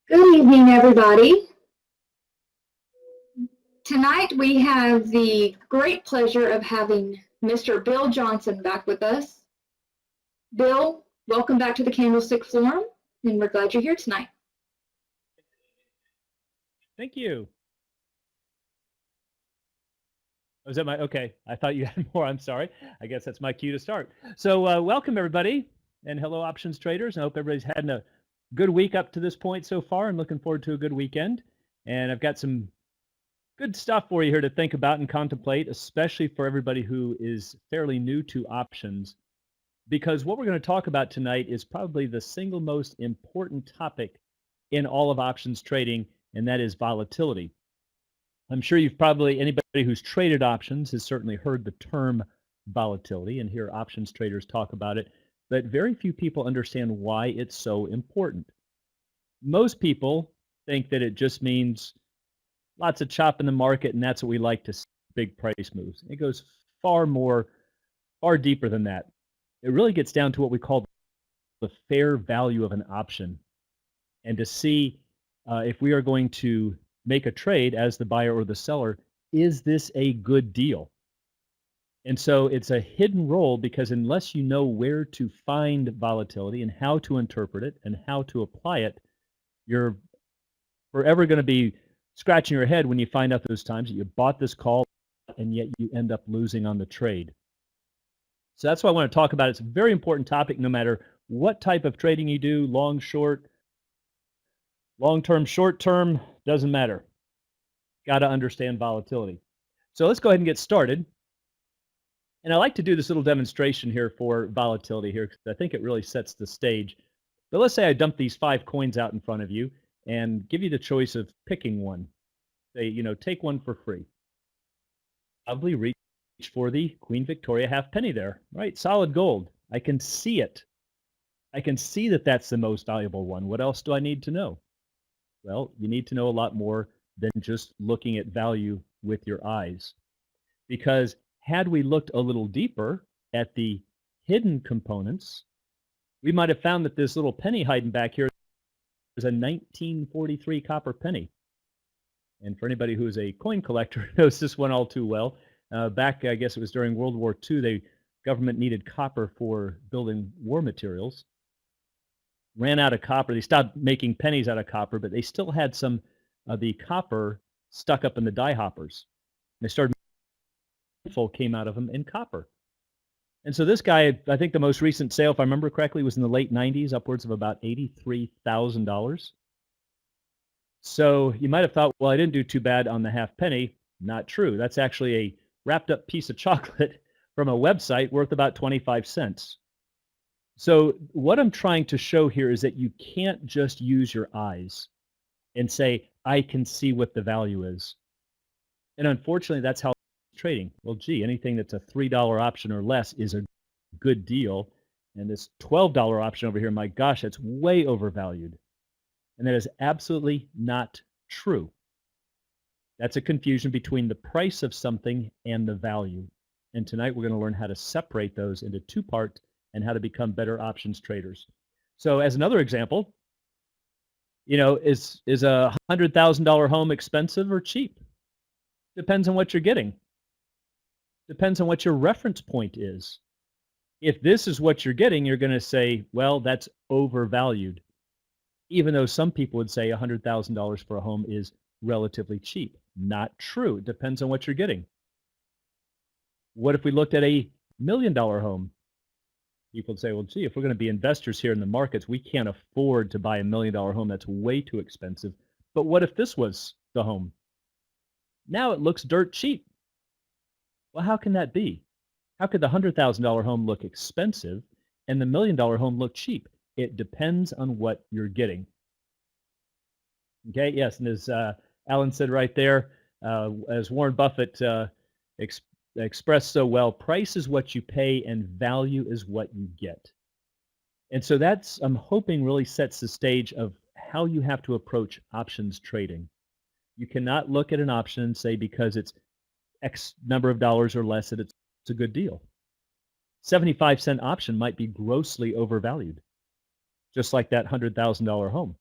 Good evening, everybody. Tonight we have the great pleasure of having Mr. Bill Johnson back with us. Bill, welcome back to the Candlestick Forum, and we're glad you're here tonight. Thank you. Was that okay? I thought you had more. I'm sorry. I guess that's my cue to start. So welcome everybody, and hello options traders. I hope everybody's had a good week up to this point so far, and looking forward to a good weekend. And I've got some good stuff for you here to think about and contemplate, especially for everybody who is fairly new to options, because what we're going to talk about tonight is probably the single most important topic in all of options trading, and that is volatility. I'm sure anybody who's traded options has certainly heard the term volatility and hear options traders talk about it, but very few people understand why it's so important. Most people think that it just means lots of chop in the market, and that's what we like to see, big price moves. It goes far deeper than that. It really gets down to what we call the fair value of an option, and to see if we are going to make a trade as the buyer or the seller, is this a good deal? And so it's a hidden role, because unless you know where to find volatility and how to interpret it and how to apply it, you're forever going to be scratching your head when you find out those times that you bought this call and yet you end up losing on the trade. So that's why I want to talk about it. It's a very important topic no matter what type of trading you do, long, short, long-term, short-term, doesn't matter. Got to understand volatility. So let's go ahead and get started. And I like to do this little demonstration here for volatility here, because I think it really sets the stage. But let's say I dump these 5 coins out in front of you and give you the choice of picking one. Say, take one for free. Probably reach for the Queen Victoria half penny there, right? Solid gold. I can see it. I can see that that's the most valuable one. What else do I need to know? Well, you need to know a lot more than just looking at value with your eyes. Because had we looked a little deeper at the hidden components, we might have found that this little penny hiding back here is a 1943 copper penny. And for anybody who is a coin collector knows this one all too well. Back, I guess it was during World War II, the government needed copper for building war materials. Ran out of copper. They stopped making pennies out of copper, but they still had some of the copper stuck up in the die hoppers. They started came out of them in copper. And so this guy, I think the most recent sale, if I remember correctly, was in the late 90s, upwards of about $83,000. So you might have thought, well, I didn't do too bad on the half penny. Not true. That's actually a wrapped up piece of chocolate from a website worth about 25 cents. So what I'm trying to show here is that you can't just use your eyes and say, I can see what the value is. And unfortunately, that's how trading. Well, gee, anything that's a $3 option or less is a good deal. And this $12 option over here, my gosh, that's way overvalued. And that is absolutely not true. That's a confusion between the price of something and the value. And tonight we're going to learn how to separate those into 2 parts and how to become better options traders. So as another example, is a $100,000 home expensive or cheap? Depends on what you're getting. Depends on what your reference point is. If this is what you're getting, you're going to say, well, that's overvalued. Even though some people would say $100,000 for a home is relatively cheap. Not true. It depends on what you're getting. What if we looked at a $1 million home? People would say, well, gee, if we're going to be investors here in the markets, we can't afford to buy a $1 million home. That's way too expensive. But what if this was the home? Now it looks dirt cheap. Well, how can that be? How could the $100,000 home look expensive and the $1 million home look cheap? It depends on what you're getting. Okay, yes, and as Alan said right there, as Warren Buffett expressed so well, price is what you pay and value is what you get. And so that's, I'm hoping, really sets the stage of how you have to approach options trading. You cannot look at an option and say because it's X number of dollars or less that it's a good deal. 75-cent option might be grossly overvalued, just like that $100,000 home.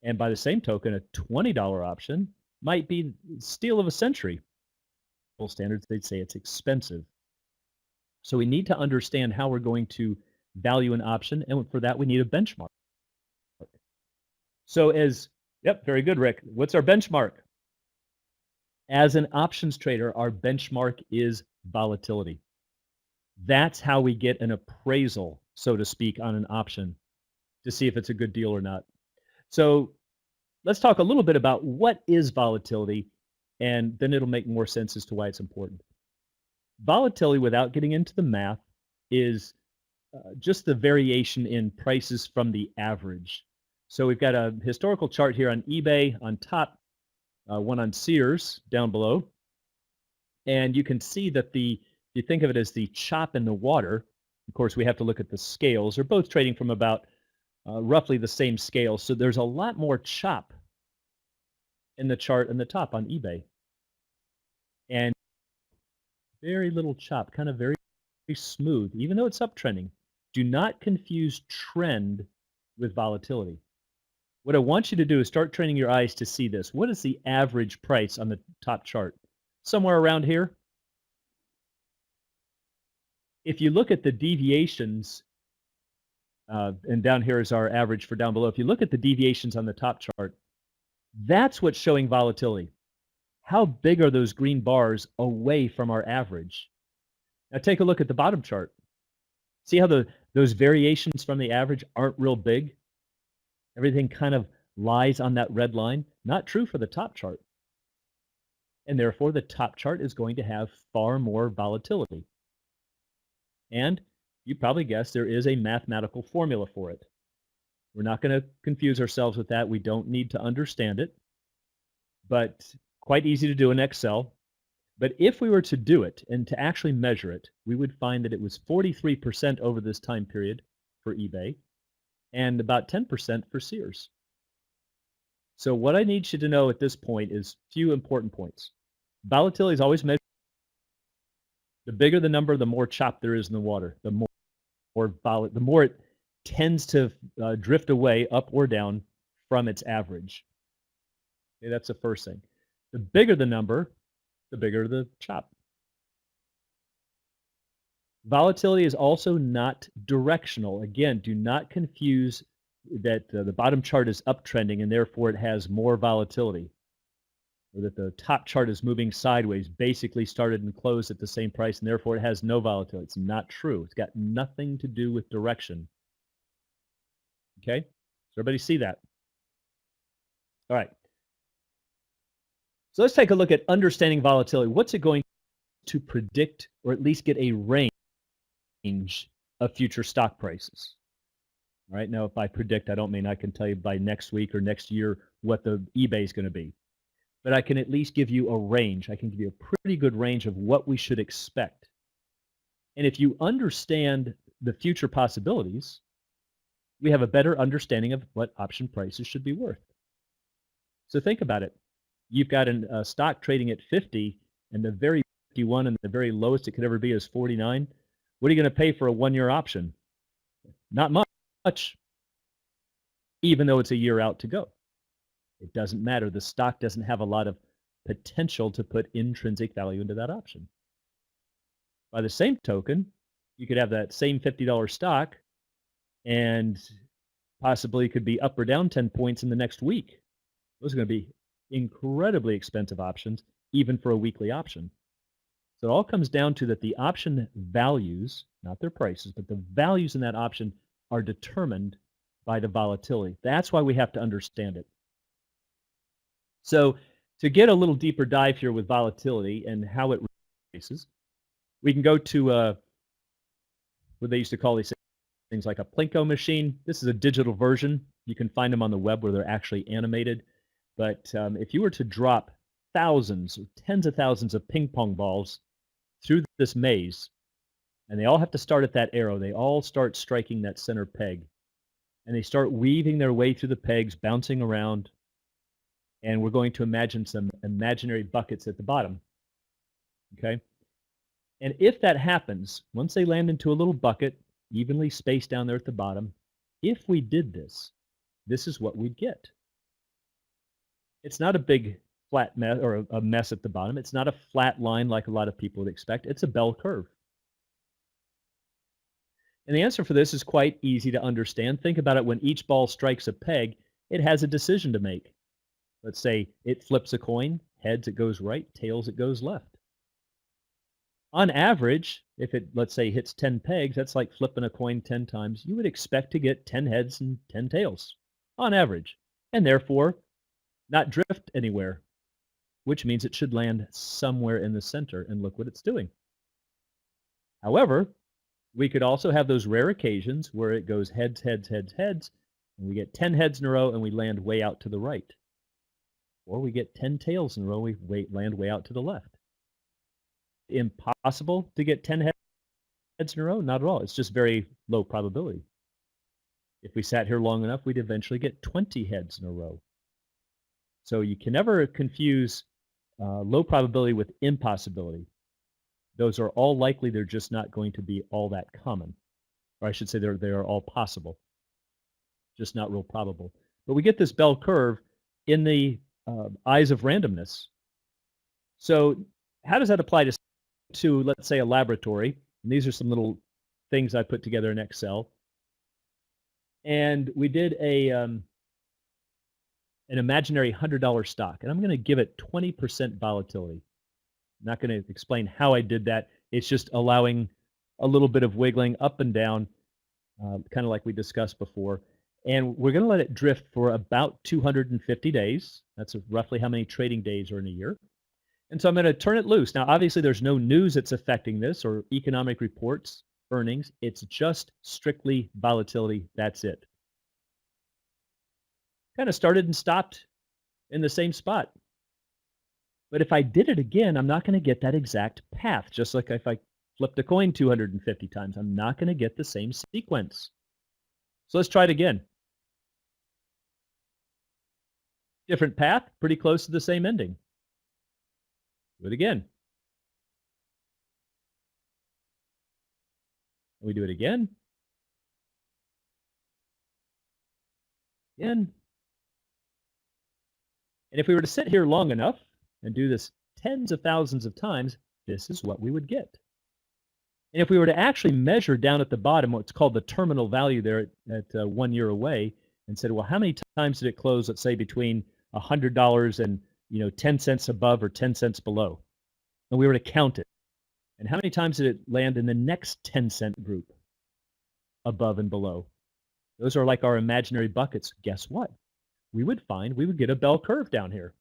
And by the same token, a $20 option might be steal of a century. Full standards, they'd say it's expensive. So we need to understand how we're going to value an option, and for that we need a benchmark. So yep, very good, Rick. What's our benchmark? As an options trader, our benchmark is volatility. That's how we get an appraisal, so to speak, on an option to see if it's a good deal or not. So let's talk a little bit about what is volatility, and then it'll make more sense as to why it's important. Volatility, without getting into the math, is just the variation in prices from the average. So we've got a historical chart here on eBay on top, one on Sears down below. And you can see that you think of it as the chop in the water. Of course, we have to look at the scales. They're both trading from about roughly the same scale. So there's a lot more chop in the chart in the top on eBay. And very little chop, kind of very, very smooth, even though it's uptrending. Do not confuse trend with volatility. What I want you to do is start training your eyes to see this. What is the average price on the top chart? Somewhere around here. If you look at the deviations, and down here is our average for down below. If you look at the deviations on the top chart, that's what's showing volatility. How big are those green bars away from our average? Now take a look at the bottom chart. See how those variations from the average aren't real big? Everything kind of lies on that red line. Not true for the top chart. And therefore, the top chart is going to have far more volatility. And you probably guessed there is a mathematical formula for it. We're not going to confuse ourselves with that. We don't need to understand it, but quite easy to do in Excel. But if we were to do it and to actually measure it, we would find that it was 43% over this time period for eBay and about 10% for Sears. So what I need you to know at this point is a few important points. Volatility is always measured. The bigger the number, the more chop there is in the water. The more it tends to drift away, up or down, from its average. Okay, that's the first thing. The bigger the number, the bigger the chop. Volatility is also not directional. Again, do not confuse that the bottom chart is uptrending and therefore it has more volatility, or that the top chart is moving sideways, basically started and closed at the same price and therefore it has no volatility. It's not true. It's got nothing to do with direction. Okay? So everybody see that? All right. So let's take a look at understanding volatility. What's it going to predict, or at least get a range of future stock prices? All right, now by predict, I don't mean I can tell you by next week or next year what the eBay is going to be. But I can at least give you a range. I can give you a pretty good range of what we should expect. And if you understand the future possibilities, we have a better understanding of what option prices should be worth. So think about it. You've got a stock trading at 50 and the very 51 and the very lowest it could ever be is 49. What are you going to pay for a one-year option? Not much, even though it's a year out to go. It doesn't matter. The stock doesn't have a lot of potential to put intrinsic value into that option. By the same token, you could have that same $50 stock and possibly could be up or down 10 points in the next week. Those are going to be incredibly expensive options, even for a weekly option. So it all comes down to that the option values, not their prices, but the values in that option are determined by the volatility. That's why we have to understand it. So to get a little deeper dive here with volatility and how it races, we can go to what they used to call these things like a Plinko machine. This is a digital version. You can find them on the web where they're actually animated. But if you were to drop thousands or tens of thousands of ping pong balls through this maze, and they all have to start at that arrow, they all start striking that center peg, and they start weaving their way through the pegs, bouncing around, and we're going to imagine some imaginary buckets at the bottom, okay? And if that happens, once they land into a little bucket, evenly spaced down there at the bottom, if we did this, this is what we'd get. It's not a big flat mess or a mess at the bottom. It's not a flat line like a lot of people would expect. It's a bell curve. And the answer for this is quite easy to understand. Think about it. When each ball strikes a peg, it has a decision to make. Let's say it flips a coin. Heads, it goes right. Tails, it goes left. On average, if it, let's say, hits 10 pegs, that's like flipping a coin 10 times. You would expect to get 10 heads and 10 tails on average, and therefore not drift anywhere, which means it should land somewhere in the center, and look what it's doing. However, we could also have those rare occasions where it goes heads, heads, heads, heads, and we get 10 heads in a row and we land way out to the right. Or we get 10 tails in a row, we land way out to the left. Impossible to get 10 heads in a row? Not at all. It's just very low probability. If we sat here long enough, we'd eventually get 20 heads in a row. So you can never confuse low probability with impossibility. Those are all likely. They're just not going to be all that common. Or I should say they are all possible, just not real probable. But we get this bell curve in the eyes of randomness. So how does that apply to, let's say, a laboratory? And these are some little things I put together in Excel. And we did an imaginary $100 stock, and I'm going to give it 20% volatility. I'm not going to explain how I did that. It's just allowing a little bit of wiggling up and down, kind of like we discussed before. And we're going to let it drift for about 250 days. That's roughly how many trading days are in a year. And so I'm going to turn it loose. Now, obviously, there's no news that's affecting this or economic reports, earnings. It's just strictly volatility. That's it. Kind of started and stopped in the same spot. But if I did it again, I'm not going to get that exact path. Just like if I flipped a coin 250 times, I'm not going to get the same sequence. So let's try it again. Different path, pretty close to the same ending. Do it again. We do it again. Again. And if we were to sit here long enough and do this tens of thousands of times, this is what we would get. And if we were to actually measure down at the bottom what's called the terminal value there at 1 year away, and said, well, how many times did it close, let's say, between $100 and 10 cents above or 10 cents below? And we were to count it. And how many times did it land in the next 10-cent group, above and below? Those are like our imaginary buckets. Guess what? We would get a bell curve down here.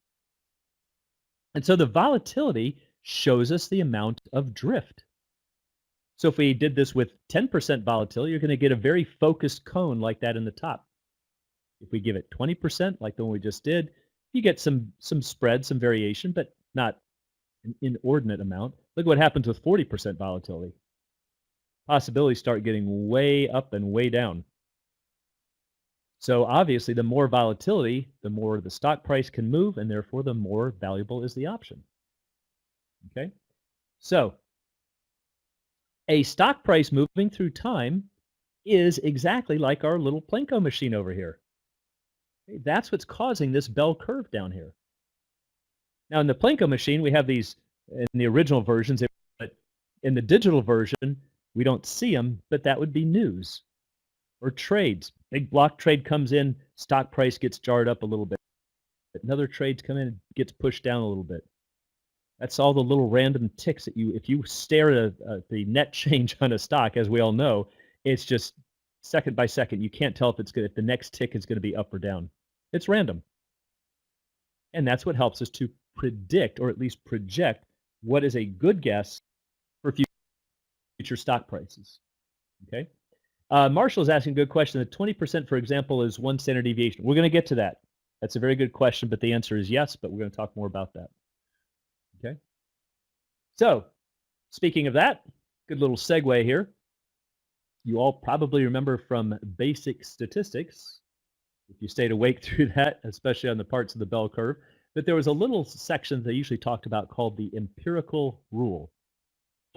And so the volatility shows us the amount of drift. So if we did this with 10% volatility, you're going to get a very focused cone like that in the top. If we give it 20%, like the one we just did, you get some spread, some variation, but not an inordinate amount. Look what happens with 40% volatility. Possibilities start getting way up and way down. So obviously, the more volatility, the more the stock price can move, and therefore the more valuable is the option. Okay? So a stock price moving through time is exactly like our little Plinko machine over here. Okay? That's what's causing this bell curve down here. Now, in the Plinko machine, we have these in the original versions, but in the digital version, we don't see them, but that would be news or trades. Big block trade comes in, stock price gets jarred up a little bit. Another trades come in, gets pushed down a little bit. That's all the little random ticks that if you stare at the net change on a stock, as we all know, it's just second by second. You can't tell if the next tick is going to be up or down. It's random. And that's what helps us to predict, or at least project, what is a good guess for future stock prices. Okay? Marshall is asking a good question. The 20%, for example, is one standard deviation. We're going to get to that. That's a very good question, but the answer is yes, but we're going to talk more about that. Okay? So, speaking of that, good little segue here. You all probably remember from basic statistics, if you stayed awake through that, especially on the parts of the bell curve, that there was a little section they usually talked about called the empirical rule,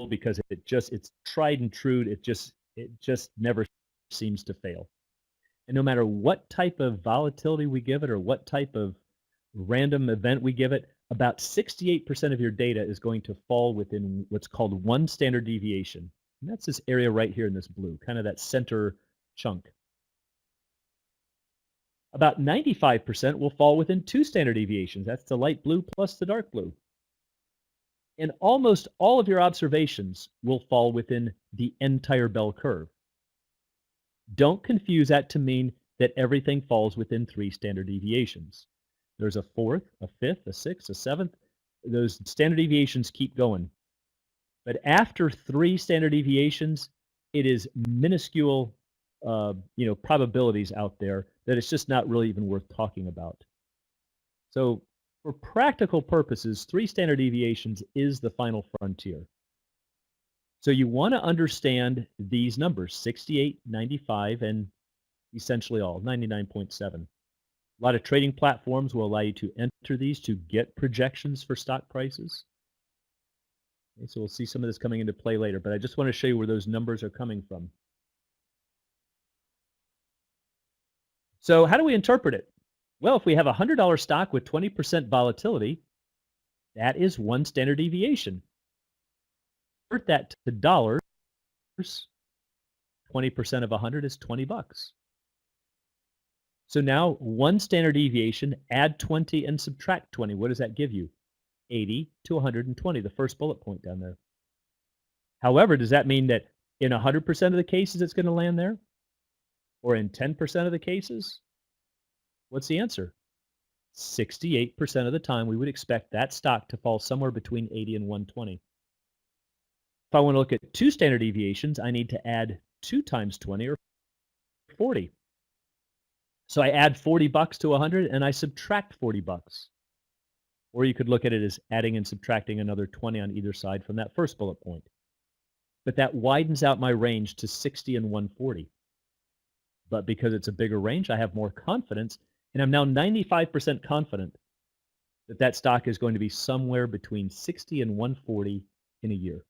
because it's tried and true. It just never seems to fail. And no matter what type of volatility we give it or what type of random event we give it, about 68% of your data is going to fall within what's called one standard deviation. And that's this area right here in this blue, kind of that center chunk. About 95% will fall within two standard deviations. That's the light blue plus the dark blue. And almost all of your observations will fall within the entire bell curve. Don't confuse that to mean that everything falls within 3 standard deviations. There's a 4th, a 5th, a 6th, a 7th. Those standard deviations keep going. But after 3 standard deviations, it is minuscule probabilities out there that it's just not really even worth talking about. So for practical purposes, 3 standard deviations is the final frontier. So you want to understand these numbers, 68, 95, and essentially all, 99.7. A lot of trading platforms will allow you to enter these to get projections for stock prices. Okay, so we'll see some of this coming into play later, but I just want to show you where those numbers are coming from. So how do we interpret it? Well, if we have a $100 stock with 20% volatility, that is 1 standard deviation. Convert that to dollars, 20% of 100 is 20 bucks. So now 1 standard deviation, add 20 and subtract 20. What does that give you? 80 to 120, the first bullet point down there. However, does that mean that in 100% of the cases it's going to land there? Or in 10% of the cases? What's the answer? 68% of the time we would expect that stock to fall somewhere between 80 and 120. If I want to look at 2 standard deviations, I need to add 2 times 20 or 40. So I add 40 bucks to 100 and I subtract 40 bucks. Or you could look at it as adding and subtracting another 20 on either side from that first bullet point. But that widens out my range to 60 and 140. But because it's a bigger range, I have more confidence, and I'm now 95% confident that that stock is going to be somewhere between 60 and 140 in a year.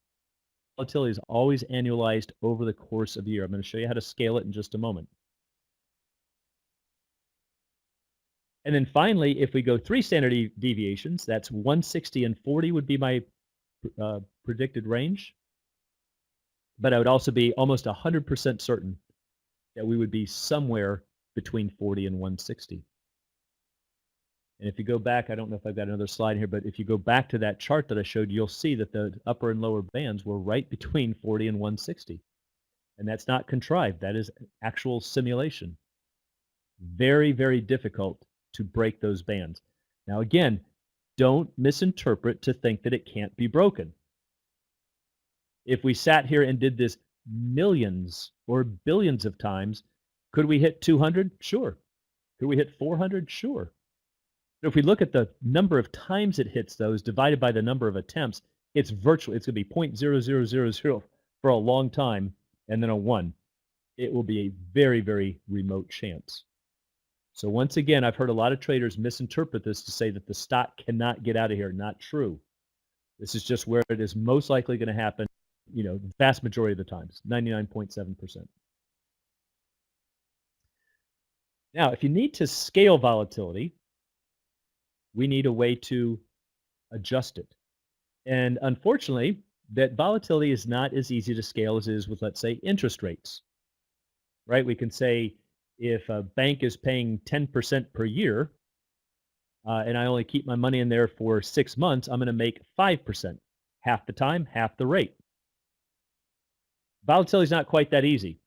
Volatility is always annualized over the course of a year. I'm going to show you how to scale it in just a moment. And then finally, if we go 3 standard deviations, that's 160 and 40 would be my predicted range. But I would also be almost 100% certain that we would be somewhere between 40 and 160. And if you go back, I don't know if I've got another slide here, but if you go back to that chart that I showed, you'll see that the upper and lower bands were right between 40 and 160. And that's not contrived. That is actual simulation. Very, very difficult to break those bands. Now again, don't misinterpret to think that it can't be broken. If we sat here and did this millions or billions of times, could we hit 200? Sure. Could we hit 400? Sure. But if we look at the number of times it hits those divided by the number of attempts, it's going to be 0.0000 for a long time, and then a 1. It will be a very, very remote chance. So once again, I've heard a lot of traders misinterpret this to say that the stock cannot get out of here. Not true. This is just where it is most likely going to happen, the vast majority of the times, 99.7%. Now, if you need to scale volatility, we need a way to adjust it. And unfortunately, that volatility is not as easy to scale as it is with, let's say, interest rates, right? We can say if a bank is paying 10% per year, and I only keep my money in there for 6 months, I'm going to make 5%, half the time, half the rate. Volatility is not quite that easy.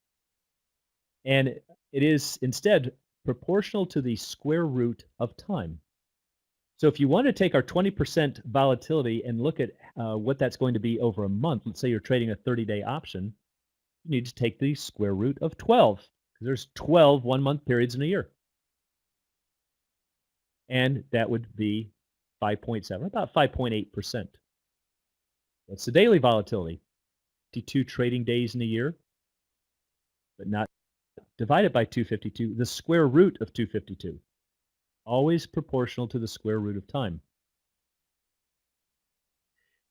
And it is instead proportional to the square root of time. So if you want to take our 20% volatility and look at what that's going to be over a month, let's say you're trading a 30-day option, you need to take the square root of 12, because there's 12 one-month periods in a year. And that would be 5.7, about 5.8%. That's the daily volatility. 52 trading days in a year, but not divided by 252, the square root of 252. Always proportional to the square root of time.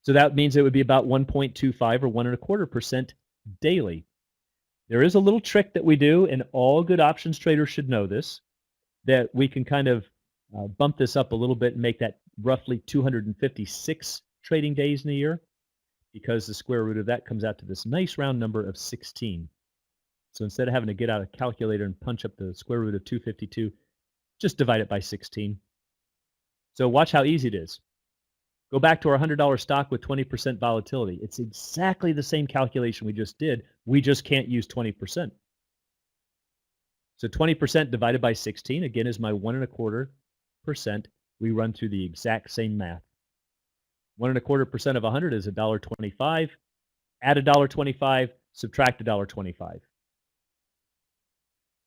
So that means it would be about 1.25 or 1.25% daily. There is a little trick that we do, and all good options traders should know this, that we can kind of bump this up a little bit and make that roughly 256 trading days in a year, because the square root of that comes out to this nice round number of 16. So instead of having to get out a calculator and punch up the square root of 252, just divide it by 16. So watch how easy it is. Go back to our $100 stock with 20% volatility. It's exactly the same calculation we just did. We just can't use 20%. So 20% divided by 16, again, is my 1.25%. We run through the exact same math. 1.25% of 100 is $1.25. Add $1.25, subtract $1.25.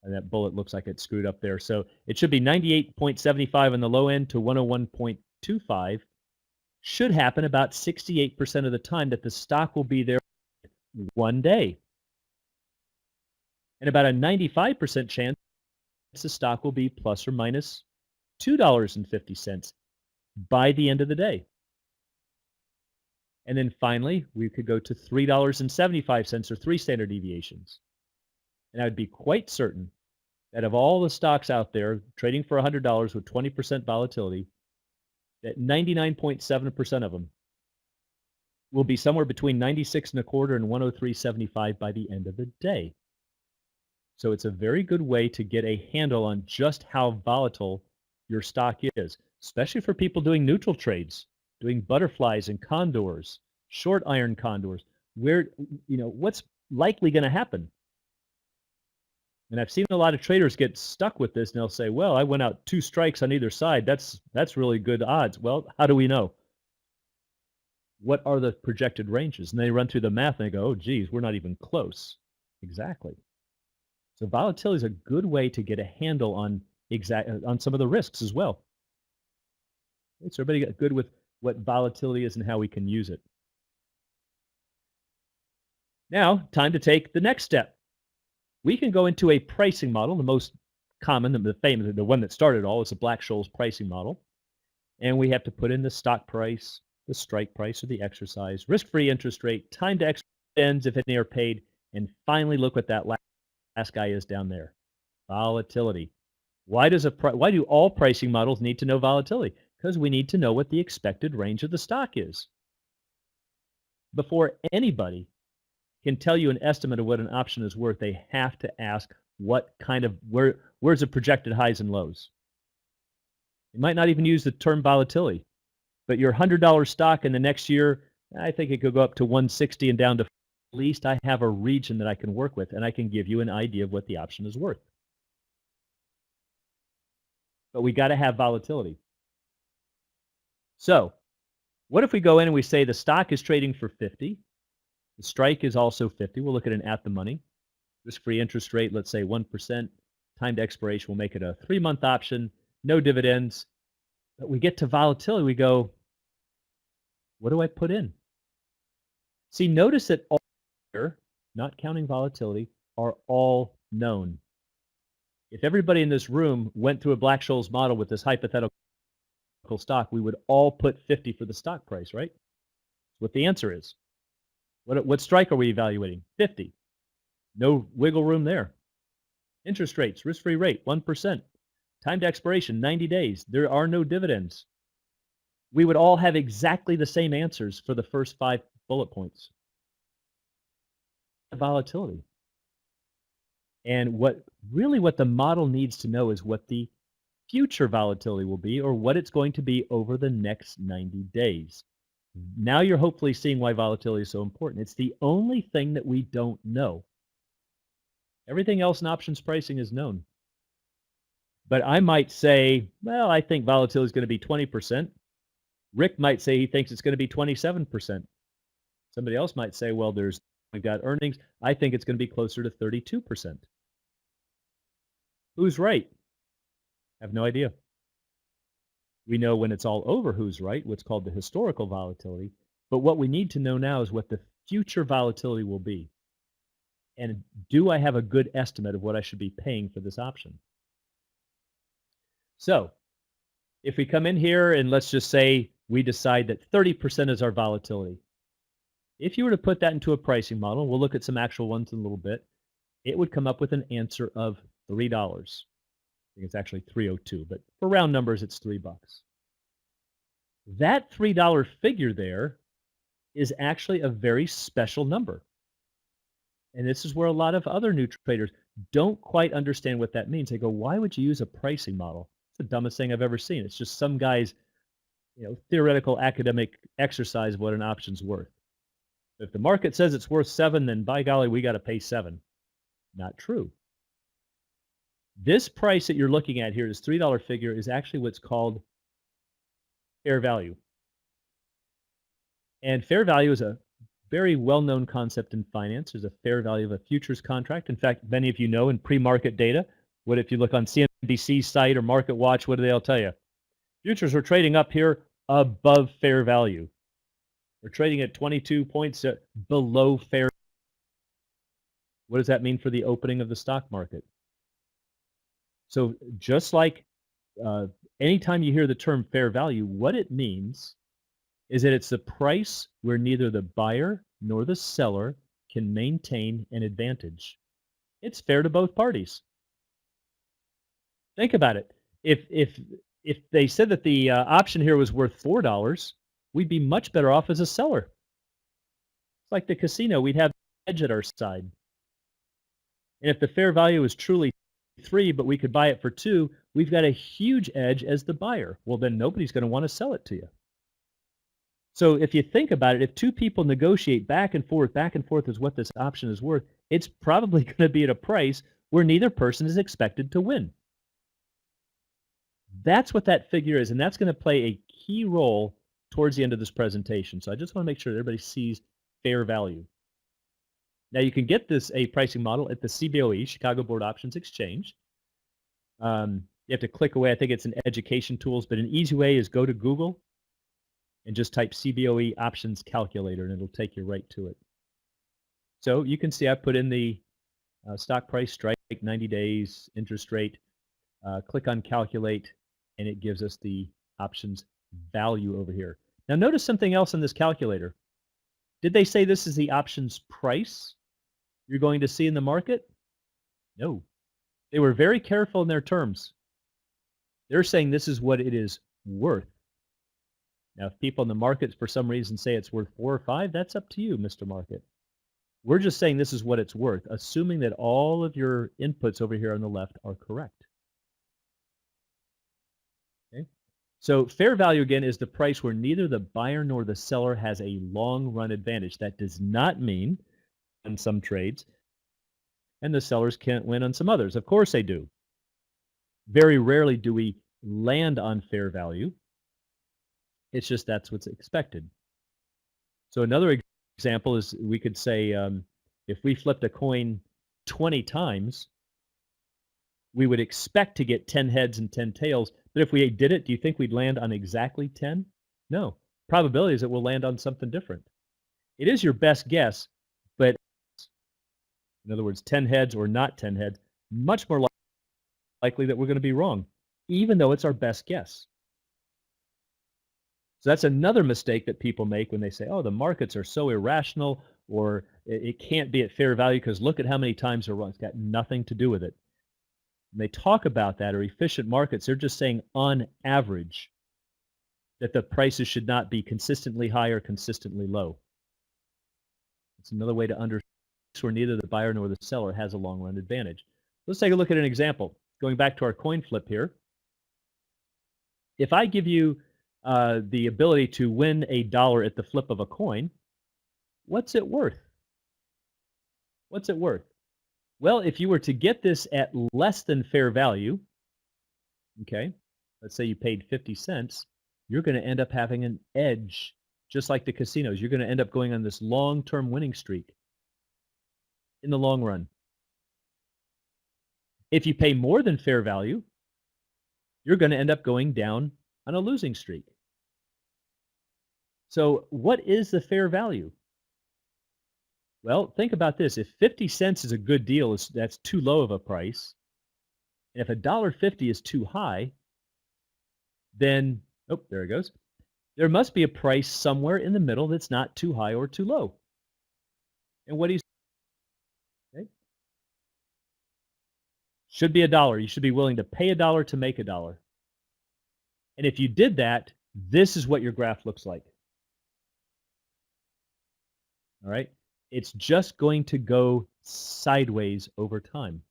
And that bullet looks like it's screwed up there. So it should be 98.75 on the low end to 101.25. Should happen about 68% of the time that the stock will be there one day. And about a 95% chance the stock will be plus or minus $2.50 by the end of the day. And then finally, we could go to $3.75 or 3 standard deviations. And I would be quite certain that of all the stocks out there trading for $100 with 20% volatility, that 99.7% of them will be somewhere between 96.25 and 103.75 by the end of the day. So it's a very good way to get a handle on just how volatile your stock is, especially for people doing neutral trades, doing butterflies and condors, short iron condors, where, what's likely going to happen. And I've seen a lot of traders get stuck with this, and they'll say, well, I went out 2 strikes on either side. That's really good odds. Well, how do we know? What are the projected ranges? And they run through the math and they go, oh, geez, we're not even close. Exactly. So volatility is a good way to get a handle on some of the risks as well. Okay, so everybody got good with what volatility is and how we can use it. Now, time to take the next step. We can go into a pricing model. The most common, the famous, the one that started it all is the Black-Scholes pricing model. And we have to put in the stock price, the strike price or the exercise, risk-free interest rate, time to expense if any are paid, and finally look what that last guy is down there, volatility. Why do all pricing models need to know volatility? Because we need to know what the expected range of the stock is. Before anybody can tell you an estimate of what an option is worth, they have to ask where's the projected highs and lows. You might not even use the term volatility, but your $100 stock in the next year, I think it could go up to 160 and down to, at least I have a region that I can work with, and I can give you an idea of what the option is worth. But we got to have volatility. So what if we go in and we say the stock is trading for 50? The strike is also 50. We'll look at an at the money. Risk-free interest rate, let's say 1%. Time to expiration, we'll make it a 3-month option. No dividends. But we get to volatility, we go, what do I put in? See, notice that all here, not counting volatility, are all known. If everybody in this room went through a Black-Scholes model with this hypothetical stock, we would all put 50 for the stock price, right? That's what the answer is. What strike are we evaluating? 50. No wiggle room there. Interest rates, risk-free rate, 1%. Time to expiration, 90 days. There are no dividends. We would all have exactly the same answers for the first 5 bullet points. Volatility. And what the model needs to know is what the future volatility will be, or what it's going to be over the next 90 days. Now you're hopefully seeing why volatility is so important. It's the only thing that we don't know. Everything else in options pricing is known. But I might say, well, I think volatility is going to be 20%. Rick might say he thinks it's going to be 27%. Somebody else might say, well, we've got earnings. I think it's going to be closer to 32%. Who's right? I have no idea. We know when it's all over who's right, what's called the historical volatility. But what we need to know now is what the future volatility will be. And do I have a good estimate of what I should be paying for this option? So if we come in here and let's just say we decide that 30% is our volatility. If you were to put that into a pricing model, we'll look at some actual ones in a little bit, it would come up with an answer of $3. think it's actually 302, but for round numbers, it's $3. That $3 figure there is actually a very special number. And this is where a lot of other new traders don't quite understand what that means. They go, why would you use a pricing model? It's the dumbest thing I've ever seen. It's just some guy's theoretical academic exercise of what an option's worth. If the market says it's worth 7, then by golly, we got to pay 7. Not true. This price that you're looking at here, this $3 figure, is actually what's called fair value. And fair value is a very well-known concept in finance. There's a fair value of a futures contract. In fact, many of you know in pre-market data, what if you look on CNBC's site or Market Watch, what do they all tell you? Futures are trading up here above fair value. We're trading at 22 points below fair. What does that mean for the opening of the stock market? So just like anytime you hear the term fair value, what it means is that it's the price where neither the buyer nor the seller can maintain an advantage. It's fair to both parties. Think about it. If they said that the option here was worth $4, we'd be much better off as a seller. It's like the casino, we'd have edge at our side. And if the fair value is truly 3, but we could buy it for 2, we've got a huge edge as the buyer. Well, then nobody's going to want to sell it to you. So if you think about it, if two people negotiate back and forth is what this option is worth, it's probably going to be at a price where neither person is expected to win. That's what that figure is, and that's going to play a key role towards the end of this presentation. So I just want to make sure that everybody sees fair value. Now you can get a pricing model at the CBOE, Chicago Board Options Exchange. You have to click away. I think it's in Education Tools, but an easy way is go to Google and just type CBOE Options Calculator, and it'll take you right to it. So you can see I put in the stock price, strike, 90 days, interest rate, click on Calculate, and it gives us the options value over here. Now notice something else in this calculator. Did they say this is the options price you're going to see in the market? No. They were very careful in their terms. They're saying this is what it is worth. Now, if people in the markets for some reason say it's worth 4 or 5, that's up to you, Mr. Market. We're just saying this is what it's worth, assuming that all of your inputs over here on the left are correct. Okay? So fair value, again, is the price where neither the buyer nor the seller has a long-run advantage. That does not mean in some trades, and the sellers can't win on some others. Of course they do. Very rarely do we land on fair value. It's just that's what's expected. So another example is we could say if we flipped a coin 20 times, we would expect to get 10 heads and 10 tails. But if we did it, do you think we'd land on exactly 10? No. Probability is that we'll land on something different. It is your best guess, but in other words, 10 heads or not 10 heads, much more likely that we're going to be wrong, even though it's our best guess. So that's another mistake that people make when they say, oh, the markets are so irrational, or it can't be at fair value because look at how many times they're wrong. It's got nothing to do with it. When they talk about that, or efficient markets, they're just saying on average that the prices should not be consistently high or consistently low. It's another way to understand where neither the buyer nor the seller has a long-run advantage. Let's take a look at an example. Going back to our coin flip here. If I give you the ability to win $1 at the flip of a coin, what's it worth? What's it worth? Well, if you were to get this at less than fair value, okay, let's say you paid 50 cents, you're going to end up having an edge, just like the casinos. You're going to end up going on this long-term winning streak in the long run. If you pay more than fair value, you're going to end up going down on a losing streak. So what is the fair value? Well, think about this. If 50 cents is a good deal, that's too low of a price. And if $1.50 is too high, then, oh, there it goes. There must be a price somewhere in the middle that's not too high or too low. And what do you say? Okay. Should be $1. You should be willing to pay $1 to make $1. And if you did that, this is what your graph looks like. All right. It's just going to go sideways over time.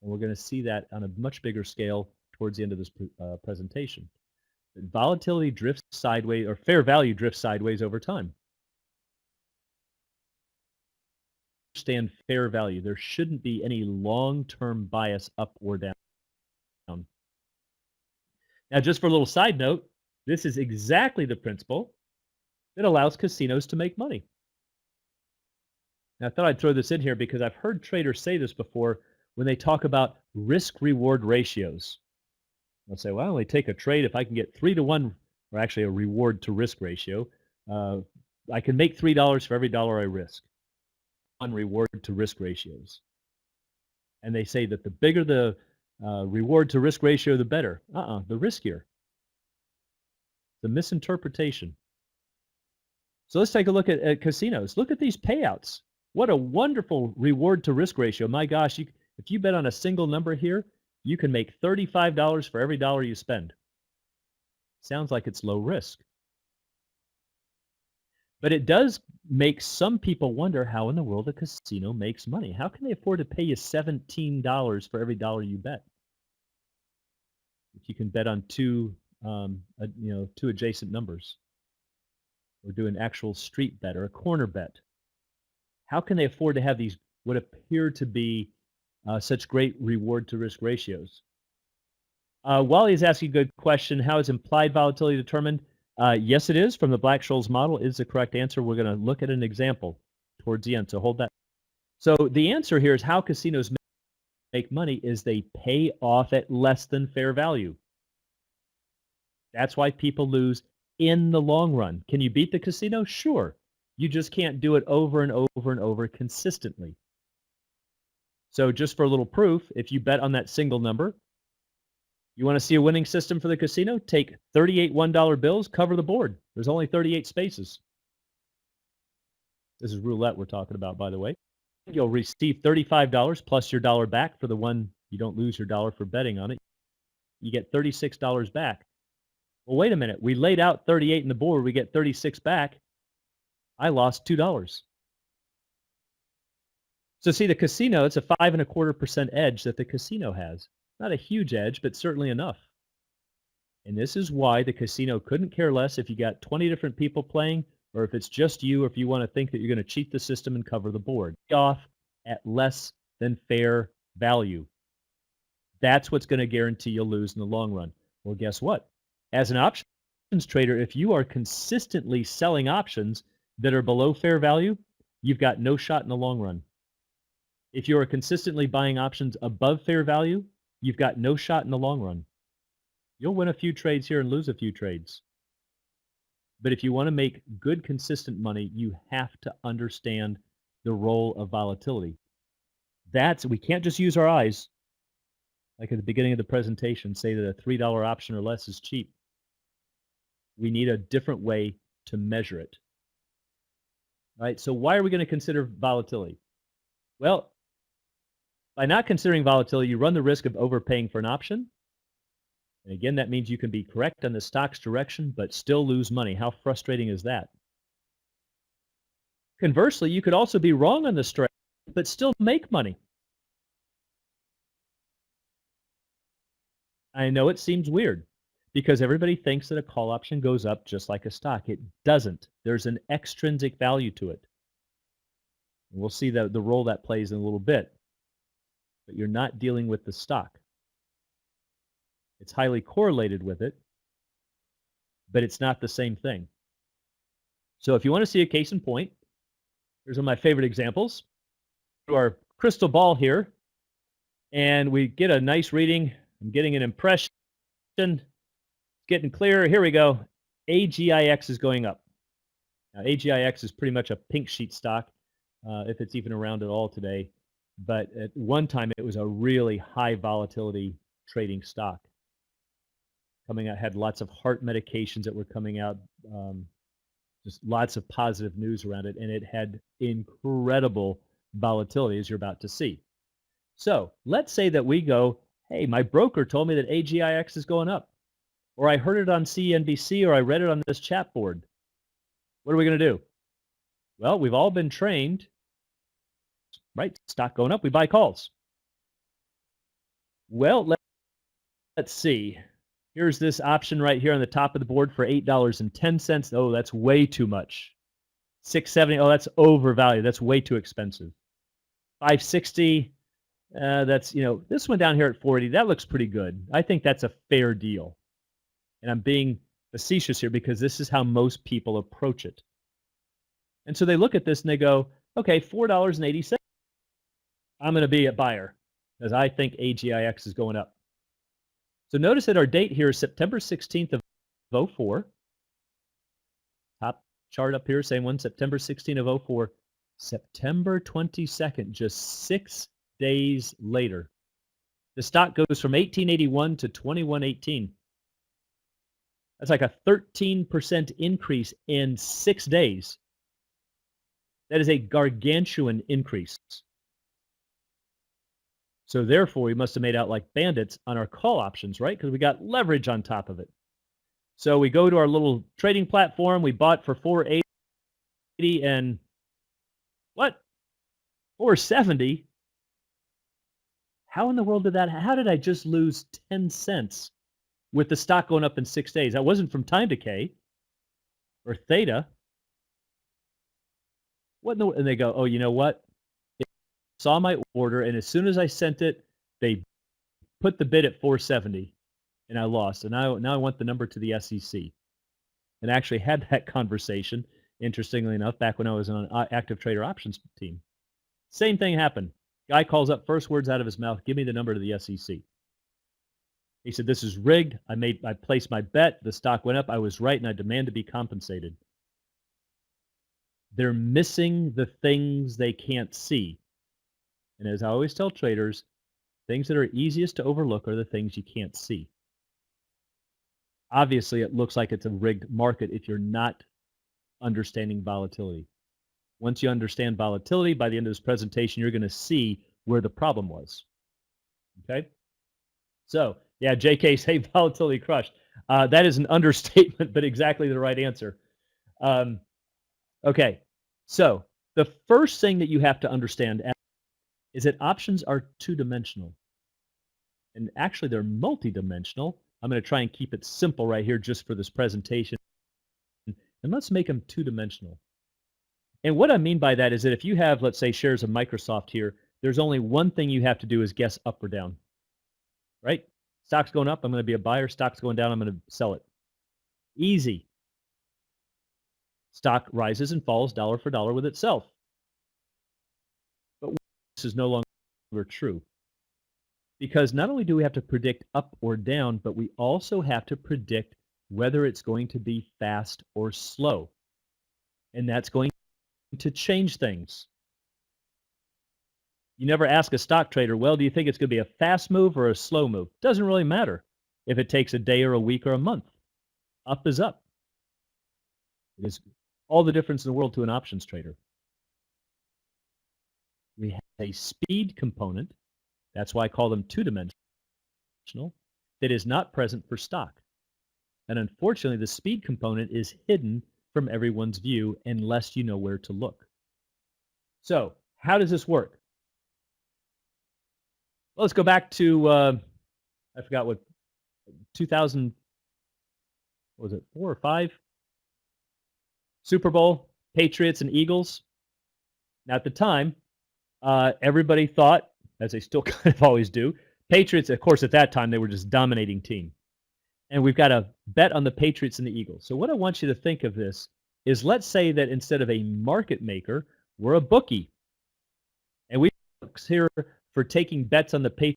And we're going to see that on a much bigger scale towards the end of this presentation. But volatility drifts sideways, or fair value drifts sideways over time. Understand fair value. There shouldn't be any long-term bias up or down. Now, just for a little side note, this is exactly the principle that allows casinos to make money. Now, I thought I'd throw this in here because I've heard traders say this before when they talk about risk-reward ratios. They'll say, well, I only take a trade if I can get 3-to-1, or actually a reward-to-risk ratio. I can make $3 for every dollar I risk on reward-to-risk ratios. And they say that the bigger the reward-to-risk ratio, the better. The riskier. The misinterpretation. So let's take a look at casinos. Look at these payouts. What a wonderful reward-to-risk ratio. My gosh, if you bet on a single number here, you can make $35 for every dollar you spend. Sounds like it's low risk. But it does make some people wonder how in the world a casino makes money. How can they afford to pay you $17 for every dollar you bet? If you can bet on two adjacent numbers, or do an actual street bet or a corner bet. How can they afford to have these what appear to be such great reward-to-risk ratios? Wally's asking a good question. How is implied volatility determined? Yes, it is. From the Black-Scholes model is the correct answer. We're going to look at an example towards the end, so hold that. So the answer here is how casinos make money is they pay off at less than fair value. That's why people lose in the long run. Can you beat the casino? Sure. You just can't do it over and over and over consistently. So just for a little proof, if you bet on that single number, you want to see a winning system for the casino? Take 38 $1 bills, cover the board. There's only 38 spaces. This is roulette we're talking about, by the way. You'll receive $35 plus your dollar back for the one you don't lose your dollar for betting on it. You get $36 back. Well, wait a minute. We laid out 38 in the board. We get 36 back. I lost $2. So see, the casino, it's a 5.25% edge that the casino has. Not a huge edge, but certainly enough. And this is why the casino couldn't care less if you got 20 different people playing, or if it's just you, or if you want to think that you're going to cheat the system and cover the board. Off at less than fair value. That's what's going to guarantee you'll lose in the long run. Well, guess what? As an options trader, if you are consistently selling options that are below fair value, you've got no shot in the long run. If you are consistently buying options above fair value, you've got no shot in the long run. You'll win a few trades here and lose a few trades. But if you want to make good, consistent money, you have to understand the role of volatility. We can't just use our eyes, like at the beginning of the presentation, say that a $3 option or less is cheap. We need a different way to measure it. Right? So why are we going to consider volatility? Well, by not considering volatility, you run the risk of overpaying for an option. And again, that means you can be correct on the stock's direction, but still lose money. How frustrating is that? Conversely, you could also be wrong on the strategy, but still make money. I know it seems weird because everybody thinks that a call option goes up just like a stock. It doesn't. There's an extrinsic value to it. And we'll see the role that plays in a little bit. But you're not dealing with the stock. It's highly correlated with it, but it's not the same thing. So if you want to see a case in point, here's one of my favorite examples. To our crystal ball here, and we get a nice reading. I'm getting an impression. It's getting clearer. Here we go. AGIX is going up. Now, AGIX is pretty much a pink sheet stock, if it's even around at all today. But at one time, it was a really high volatility trading stock. Coming out, had lots of heart medications that were coming out, just lots of positive news around it, and it had incredible volatility, as you're about to see. So let's say that we go, hey, my broker told me that AGIX is going up, or I heard it on CNBC, or I read it on this chat board. What are we going to do? Well, we've all been trained, right? Stock going up, we buy calls. Well, let's see. Here's this option right here on the top of the board for $8.10. Oh, that's way too much. $6.70. Oh, that's overvalued. That's way too expensive. $5.60. That's, this one down here at 40. That looks pretty good. I think that's a fair deal. And I'm being facetious here because this is how most people approach it. And so they look at this and they go, okay, $4.80. I'm going to be a buyer because I think AGIX is going up. So notice that our date here is September 16th of 04. Top chart up here, same one, September 16th of 04. September 22nd, just 6 days later. The stock goes from 1881 to 2118. That's like a 13% increase in 6 days. That is a gargantuan increase. So therefore, we must have made out like bandits on our call options, right? Because we got leverage on top of it. So we go to our little trading platform. We bought for $4.80 and what? $4.70? How in the world did that? How did I just lose 10 cents with the stock going up in 6 days? That wasn't from time decay or theta. What in the, and they go, oh, you know what? Saw my order, and as soon as I sent it, they put the bid at 470, and I lost. And now I want the number to the SEC. And I actually had that conversation, interestingly enough, back when I was on an active trader options team. Same thing happened. Guy calls up, first words out of his mouth, give me the number to the SEC. He said, this is rigged. I placed my bet. The stock went up. I was right, and I demand to be compensated. They're missing the things they can't see. And as I always tell traders, things that are easiest to overlook are the things you can't see. Obviously, it looks like it's a rigged market if you're not understanding volatility. Once you understand volatility, by the end of this presentation, you're going to see where the problem was. Okay? So, yeah, JK say volatility crushed. That is an understatement, but exactly the right answer. Okay, so the first thing that you have to understand is that options are two-dimensional. And actually, they're multi-dimensional. I'm going to try and keep it simple right here just for this presentation. And let's make them two-dimensional. And what I mean by that is that if you have, let's say, shares of Microsoft here, there's only one thing you have to do is guess up or down. Right? Stock's going up, I'm going to be a buyer. Stock's going down, I'm going to sell it. Easy. Stock rises and falls dollar for dollar with itself. But this is no longer true. Because not only do we have to predict up or down, but we also have to predict whether it's going to be fast or slow. And that's going to change things. You never ask a stock trader, well, do you think it's going to be a fast move or a slow move? Doesn't really matter if it takes a day or a week or a month. Up is up. It is all the difference in the world to an options trader. We have a speed component. That's why I call them two-dimensional, that is not present for stock. And unfortunately, the speed component is hidden from everyone's view unless you know where to look. So how does this work? Well, let's go back to, I forgot what, 2000, what was it, 4 or 5? Super Bowl, Patriots and Eagles. Now, at the time, everybody thought, as they still kind of always do, Patriots, of course, at that time, they were just dominating team. And we've got a bet on the Patriots and the Eagles. So what I want you to think of this is, let's say that instead of a market maker, we're a bookie. And we here for taking bets on the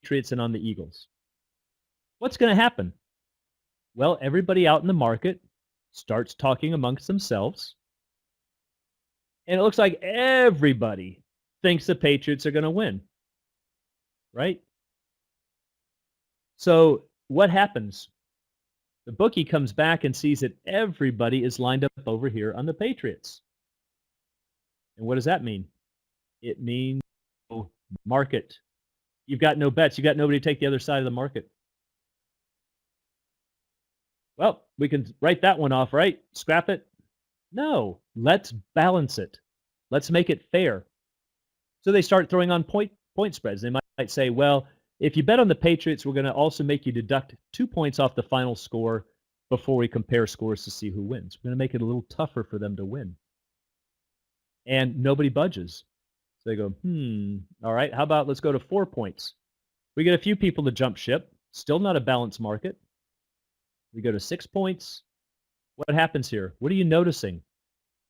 Patriots and on the Eagles. What's going to happen? Well, everybody out in the market starts talking amongst themselves. And it looks like everybody thinks the Patriots are going to win. Right? So what happens? The bookie comes back and sees that everybody is lined up over here on the Patriots. And what does that mean? It means market You've got no bets. You got nobody to take the other side of the market. Well, we can write that one off, right? Scrap it? No, let's balance it. Let's make it fair. So they start throwing on point spreads. They might say, well, if you bet on the Patriots, we're going to also make you deduct 2 points off the final score before we compare scores to see who wins. We're going to make it a little tougher for them to win. And nobody budges. So they go, all right, how about let's go to 4 points? We get a few people to jump ship. Still not a balanced market. We go to 6 points. What happens here? What are you noticing?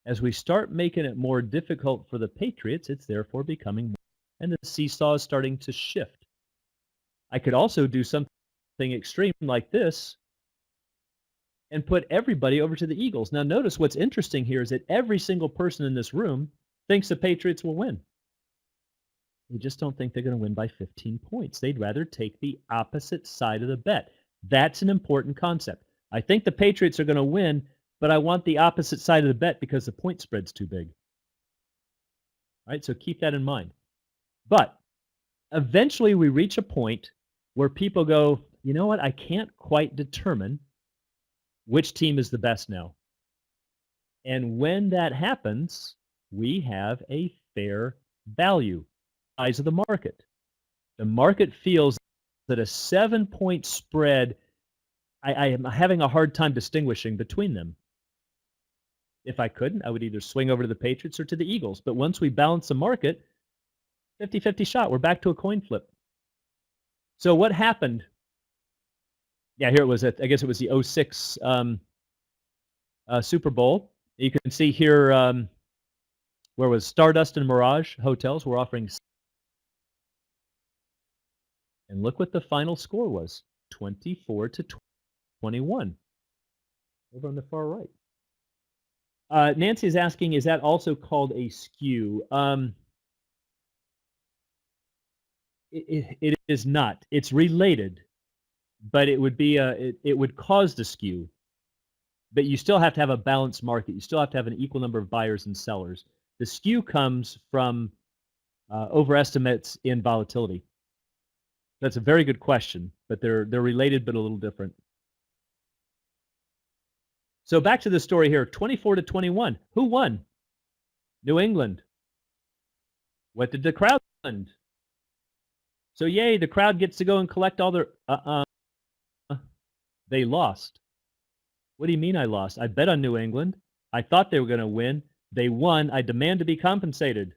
As we start making it more difficult for the Patriots, it's therefore becoming more, and the seesaw is starting to shift. I could also do something extreme like this and put everybody over to the Eagles. Now notice what's interesting here is that every single person in this room thinks the Patriots will win. They just don't think they're going to win by 15 points. They'd rather take the opposite side of the bet. That's an important concept. I think the Patriots are going to win, but I want the opposite side of the bet because the point spread's too big. All right, so keep that in mind. But eventually we reach a point where people go, you know what, I can't quite determine which team is the best now. And when that happens, we have a fair value, size of the market. The market feels that a 7-point spread, I am having a hard time distinguishing between them. If I couldn't, I would either swing over to the Patriots or to the Eagles. But once we balance the market, 50-50 shot. We're back to a coin flip. So what happened? Yeah, here it was. I guess it was the 06 Super Bowl. You can see here where was Stardust and Mirage Hotels were offering. And look what the final score was, 24-21, over on the far right. Nancy is asking, is that also called a skew? It is not. It's related, but it would be it would cause the skew. But you still have to have a balanced market. You still have to have an equal number of buyers and sellers. The skew comes from overestimates in volatility. That's a very good question, but they're related but a little different. So back to the story here, 24-21. Who won? New England. What did the crowd win? So yay, the crowd gets to go and collect all their they lost. What do you mean I lost? I bet on New England. I thought they were going to win. They won. I demand to be compensated.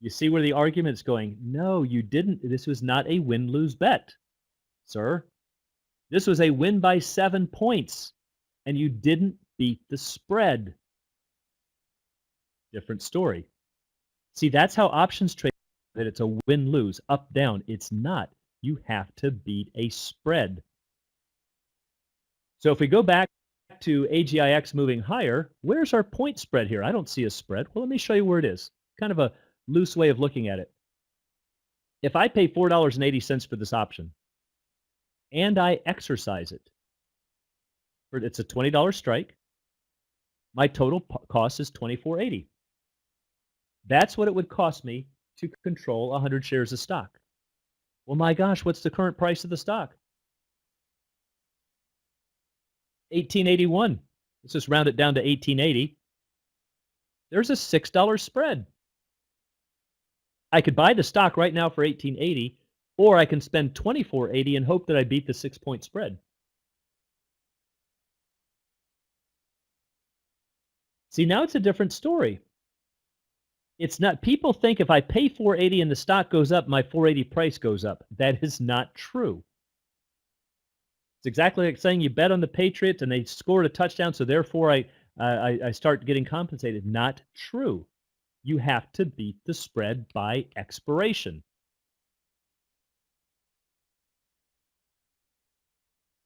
You see where the argument's going? No, you didn't. This was not a win-lose bet, sir. This was a win by 7 points, and you didn't beat the spread. Different story. See, that's how options trade, that it's a win-lose, up, down. It's not. You have to beat a spread. So if we go back to AGIX moving higher, where's our point spread here? I don't see a spread. Well, let me show you where it is. Kind of a loose way of looking at it. If I pay $4.80 for this option and I exercise it, it's a $20 strike, my total cost is $24.80. That's what it would cost me to control 100 shares of stock. Well, my gosh, what's the current price of the stock? $18.81. Let's just round it down to $18.80. There's a $6 spread. I could buy the stock right now for $18.80, or I can spend $24.80 and hope that I beat the 6-point spread. See, now it's a different story. It's not, people think if I pay $4.80 and the stock goes up, my $4.80 price goes up. That is not true. It's exactly like saying you bet on the Patriots and they scored a touchdown, so therefore I start getting compensated. Not true. You have to beat the spread by expiration.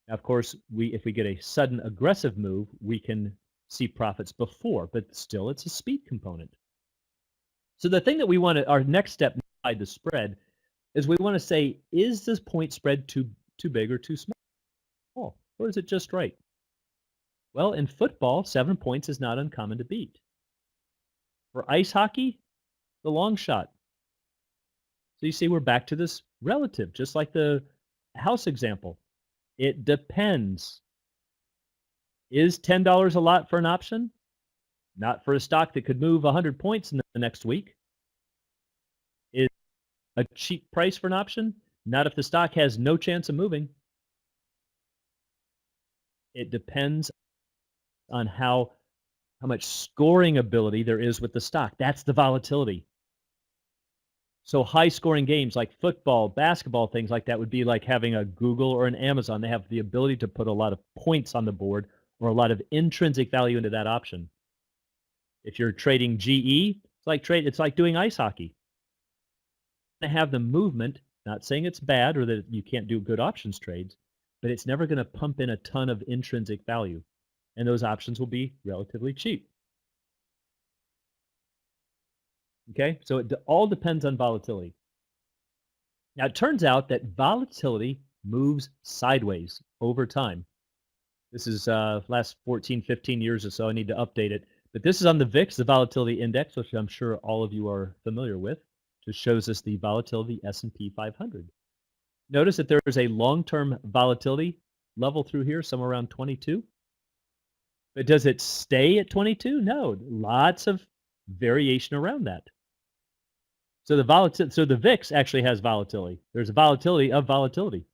Now, of course, if we get a sudden aggressive move, we can see profits before, but still it's a speed component. So the thing that we want to, our next step by the spread, is we want to say, is this point spread too big or too small? Or is it just right? Well, in football, 7 points is not uncommon to beat. For ice hockey, the long shot. So you see we're back to this relative, just like the house example. It depends. Is $10 a lot for an option? Not for a stock that could move 100 points in the next week. Is a cheap price for an option? Not if the stock has no chance of moving. It depends on how much scoring ability there is with the stock. That's the volatility. So high scoring games like football, basketball, things like that would be like having a Google or an Amazon. They have the ability to put a lot of points on the board or a lot of intrinsic value into that option. If you're trading GE, it's like doing ice hockey. To have the movement, not saying it's bad or that you can't do good options trades, but it's never going to pump in a ton of intrinsic value. And those options will be relatively cheap. Okay, so it all depends on volatility. Now, it turns out that volatility moves sideways over time. This is last 14, 15 years or so. I need to update it. But this is on the VIX, the Volatility Index, which I'm sure all of you are familiar with. Just shows us the volatility S&P 500. Notice that there is a long-term volatility level through here, somewhere around 22. But does it stay at 22? No, lots of variation around that. So the VIX actually has volatility. There's a volatility of volatility.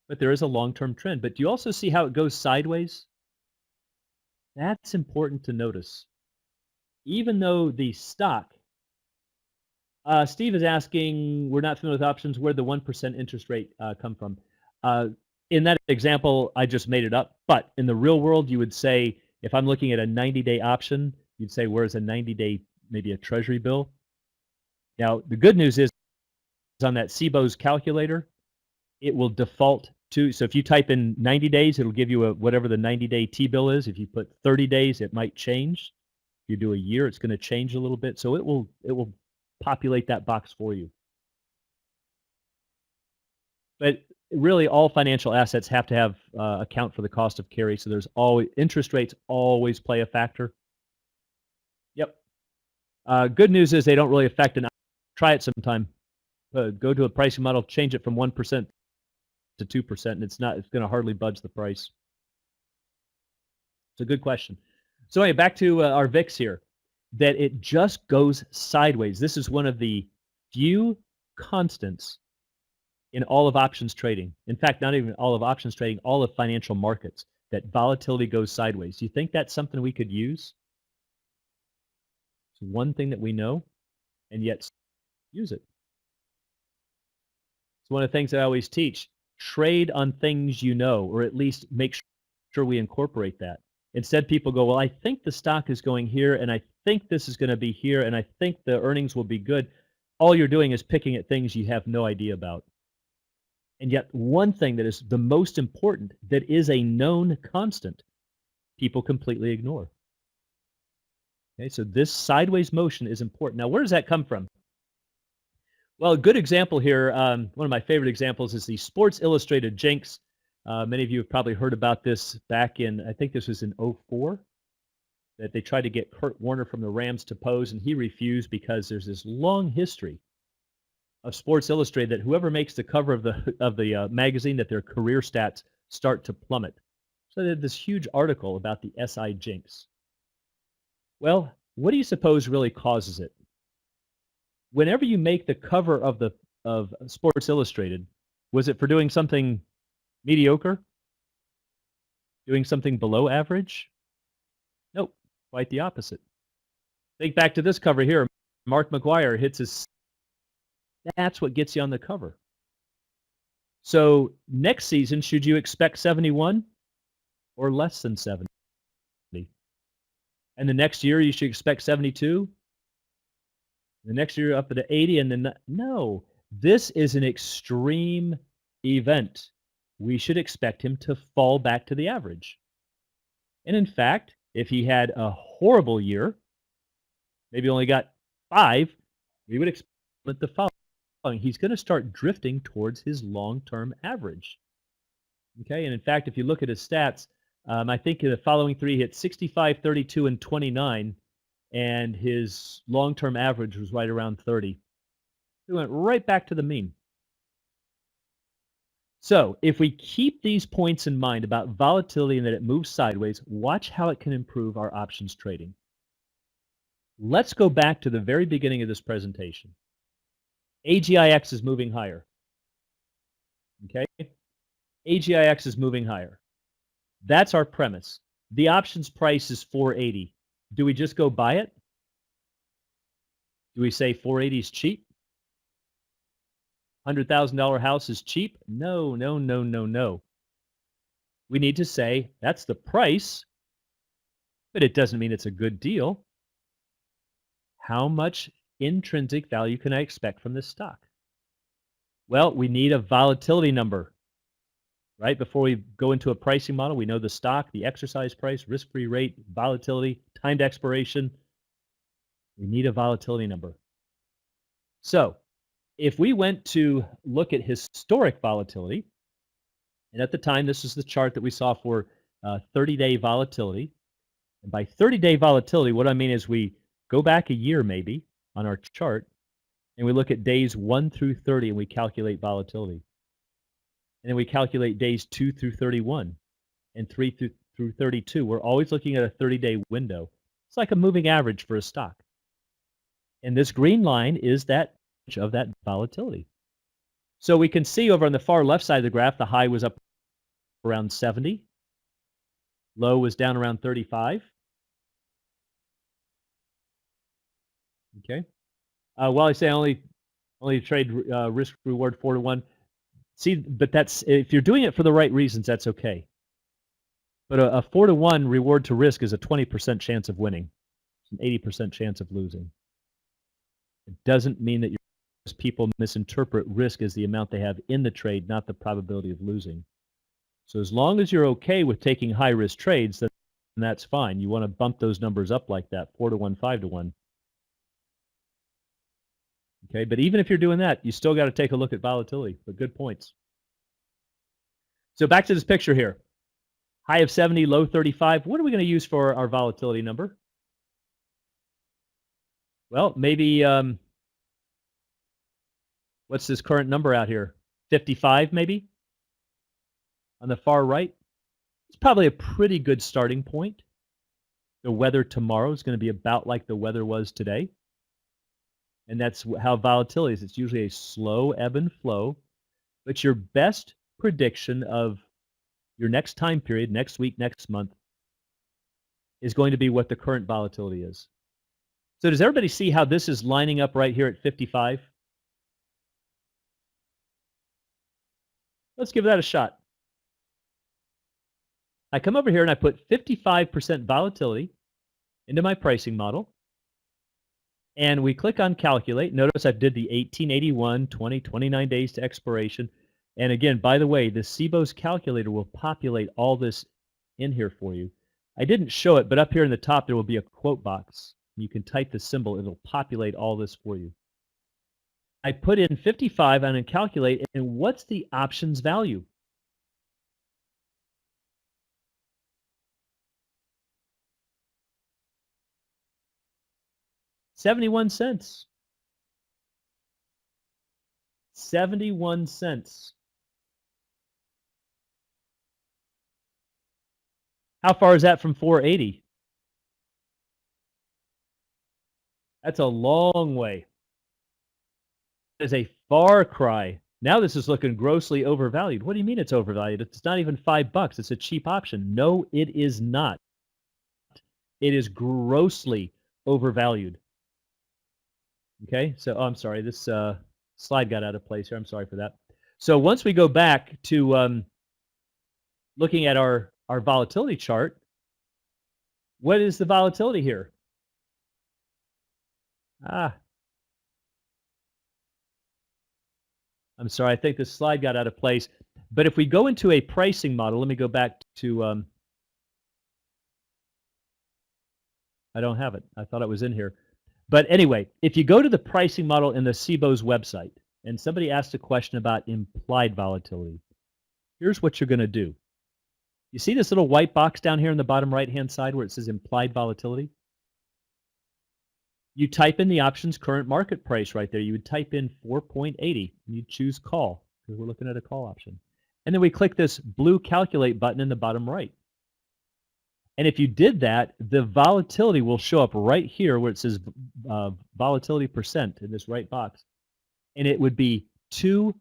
But there is a long-term trend. But do you also see how it goes sideways? That's important to notice. Even though the stock, Steve is asking, we're not familiar with options, where the 1% interest rate come from. In that example, I just made it up. But in the real world, you would say, if I'm looking at a 90-day option, you'd say, where's a 90-day, maybe a treasury bill? Now, the good news is on that CBOE's calculator, it will default to, so if you type in 90 days, it'll give you whatever the 90-day T-bill is. If you put 30 days, it might change. If you do a year, it's going to change a little bit. So it will populate that box for you. But really, all financial assets have to have account for the cost of carry. So there's always, interest rates always play a factor. Yep. Good news is they don't really affect an. Try it sometime. Go to a pricing model, change it from 1% to 2%, and it's going to hardly budge the price. It's a good question. So anyway, back to our VIX here, that it just goes sideways. This is one of the few constants in all of options trading. In fact, not even all of options trading, all of financial markets, that volatility goes sideways. Do you think that's something we could use? It's one thing that we know, and yet use it. It's one of the things I always teach. Trade on things you know, or at least make sure we incorporate that. Instead, people go, well, I think the stock is going here, and I think this is going to be here, and I think the earnings will be good. All you're doing is picking at things you have no idea about. And yet, one thing that is the most important, that is a known constant, people completely ignore. Okay, so this sideways motion is important. Now, where does that come from? Well, a good example here, one of my favorite examples is the Sports Illustrated Jinx. Many of you have probably heard about this back in, I think this was in 2004, that they tried to get Kurt Warner from the Rams to pose, and he refused because there's this long history of Sports Illustrated that whoever makes the cover of the magazine, that their career stats start to plummet. So they had this huge article about the SI Jinx. Well, what do you suppose really causes it? Whenever you make the cover of Sports Illustrated, was it for doing something mediocre? Doing something below average? Nope, quite the opposite. Think back to this cover here. Mark McGwire hits his. That's what gets you on the cover. So next season, should you expect 71 or less than 70? And the next year, you should expect 72. The next year up to 80, and then no. This is an extreme event. We should expect him to fall back to the average. And in fact, if he had a horrible year, maybe only got 5, we would expect the following. He's going to start drifting towards his long-term average. Okay, and in fact, if you look at his stats, I think in the following 3 hit 65, 32, and 29. And his long-term average was right around 30. We went right back to the mean. So if we keep these points in mind about volatility and that it moves sideways, watch how it can improve our options trading. Let's go back to the very beginning of this presentation. AGIX is moving higher. Okay? AGIX is moving higher. That's our premise. The options price is 480. Do we just go buy it? Do we say 480 is cheap? $100,000 house is cheap? No, no, no, no, no. We need to say that's the price, but it doesn't mean it's a good deal. How much intrinsic value can I expect from this stock? Well, we need a volatility number, right? Before we go into a pricing model, we know the stock, the exercise price, risk-free rate, volatility, timed expiration. We need a volatility number. So if we went to look at historic volatility, and at the time, this is the chart that we saw for 30-day volatility. And by 30-day volatility, what I mean is we go back a year maybe on our chart, and we look at days 1 through 30, and we calculate volatility. And then we calculate days 2 through 31 and 3 through 32. We're always looking at a 30-day window. It's like a moving average for a stock. And this green line is that of that volatility. So we can see over on the far left side of the graph, the high was up around 70. Low was down around 35. Okay. Well, I say only trade risk reward 4 to 1. See, but that's if you're doing it for the right reasons, that's okay. But a 4 to 1 reward to risk is a 20% chance of winning, it's an 80% chance of losing. It doesn't mean that people misinterpret risk as the amount they have in the trade, not the probability of losing. So as long as you're okay with taking high risk trades, then that's fine. You want to bump those numbers up like that, 4 to 1, 5 to 1. Okay, but even if you're doing that, you still got to take a look at volatility. But good points. So back to this picture here. High of 70, low 35. What are we going to use for our volatility number? Well, maybe, what's this current number out here? 55 maybe? On the far right? It's probably a pretty good starting point. The weather tomorrow is going to be about like the weather was today. And that's how volatility is. It's usually a slow ebb and flow. But your best prediction of your next time period, next week, next month, is going to be what the current volatility is. So does everybody see how this is lining up right here at 55? Let's give that a shot. I come over here and I put 55% volatility into my pricing model. And we click on calculate. Notice I did the 1881, 20, 29 days to expiration. And again, by the way, the CBOS calculator will populate all this in here for you. I didn't show it, but up here in the top, there will be a quote box. You can type the symbol. It'll populate all this for you. I put in 55 and then calculate, and what's the options value? $0.71. 71 cents. How far is that from 480? That's a long way. That is a far cry. Now this is looking grossly overvalued. What do you mean it's overvalued? It's not even $5. It's a cheap option. No, it is not. It is grossly overvalued. Okay, so I'm sorry, this slide got out of place here. I'm sorry for that. So once we go back to looking at our volatility chart, what is the volatility here? I'm sorry, I think this slide got out of place. But if we go into a pricing model, let me go back to, I don't have it. I thought it was in here. But anyway, if you go to the pricing model in the CBOS website, and somebody asked a question about implied volatility, here's what you're going to do. You see this little white box down here in the bottom right-hand side where it says implied volatility? You type in the option's current market price right there. You would type in 4.80 and you choose call because we're looking at a call option. And then we click this blue calculate button in the bottom right. And if you did that, the volatility will show up right here where it says volatility percent in this right box. And it would be 250%.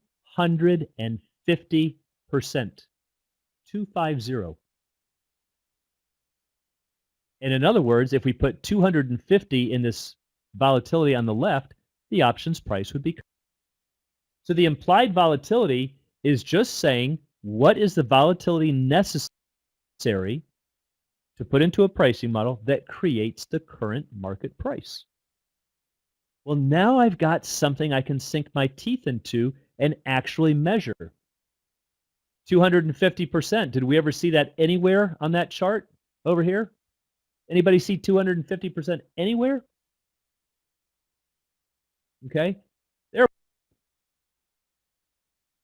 250. And in other words, if we put 250 in this volatility on the left, the option's price would be. So the implied volatility is just saying what is the volatility necessary to put into a pricing model that creates the current market price. Well, now I've got something I can sink my teeth into and actually measure. 250%. Did we ever see that anywhere on that chart over here? Anybody see 250% anywhere? Okay.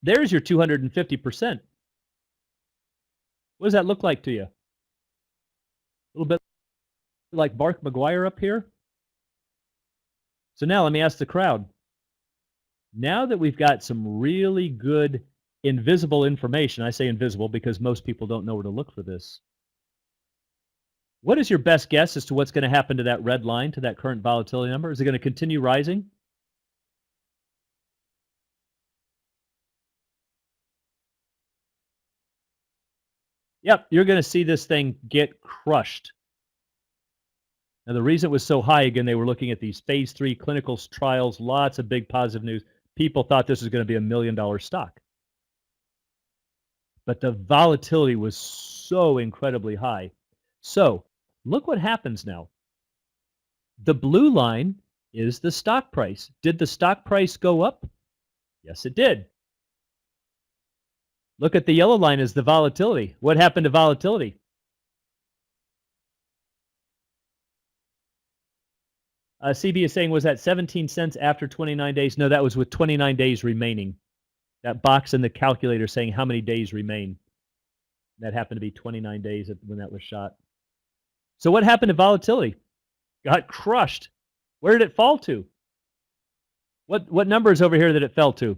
There's your 250%. What does that look like to you? A little bit like Mark McGuire up here? So now let me ask the crowd. Now that we've got some really good invisible information, I say invisible because most people don't know where to look for this. What is your best guess as to what's going to happen to that red line, to that current volatility number? Is it going to continue rising? Yep, you're going to see this thing get crushed. Now, the reason it was so high, again, they were looking at these phase 3 clinical trials, lots of big positive news. People thought this was going to be $1 million stock. But the volatility was so incredibly high. So look what happens now. The blue line is the stock price. Did the stock price go up? Yes, it did. Look at the yellow line is the volatility. What happened to volatility? CB is saying, was that 17 cents after 29 days? No, that was with 29 days remaining. That box in the calculator saying how many days remain. That happened to be 29 days when that was shot. So what happened to volatility? Got crushed. Where did it fall to? What number is over here that it fell to?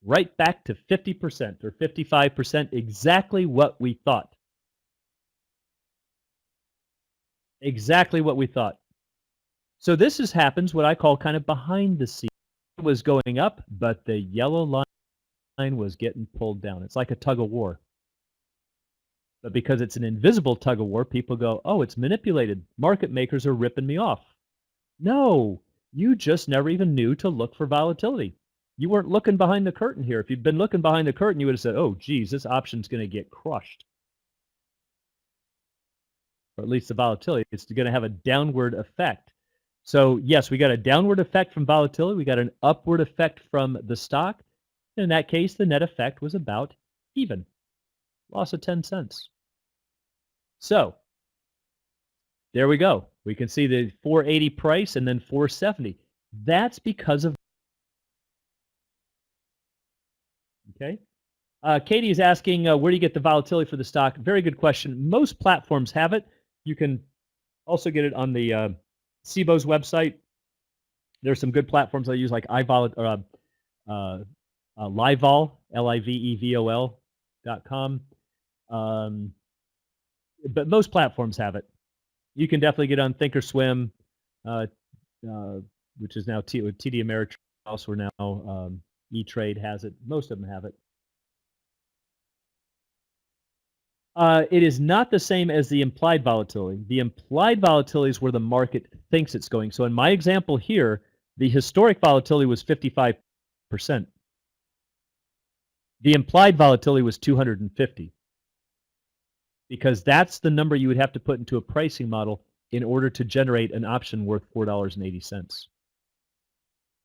Right back to 50% or 55%, exactly what we thought. Exactly what we thought. So this happens what I call kind of behind the scenes. It was going up, but the yellow line was getting pulled down. It's like a tug of war. But because it's an invisible tug of war, people go, oh, it's manipulated. Market makers are ripping me off. No, you just never even knew to look for volatility. You weren't looking behind the curtain here. If you'd been looking behind the curtain, you would have said, oh, geez, this option's going to get crushed. Or at least the volatility. It's going to have a downward effect. So, yes, we got a downward effect from volatility. We got an upward effect from the stock. In that case, the net effect was about even. Loss of 10 cents. So, there we go. We can see the 480 price and then 470. That's because of. Okay. Katie is asking, where do you get the volatility for the stock? Very good question. Most platforms have it. You can also get it on the SIBO's website. There's some good platforms I use like iVol, Livevol, LIVEVOL.com. But most platforms have it. You can definitely get on Thinkorswim, which is now TD Ameritrade, or now E-Trade has it. Most of them have it. It is not the same as the implied volatility. The implied volatility is where the market thinks it's going. So in my example here, the historic volatility was 55%. The implied volatility was 250. Because that's the number you would have to put into a pricing model in order to generate an option worth $4.80.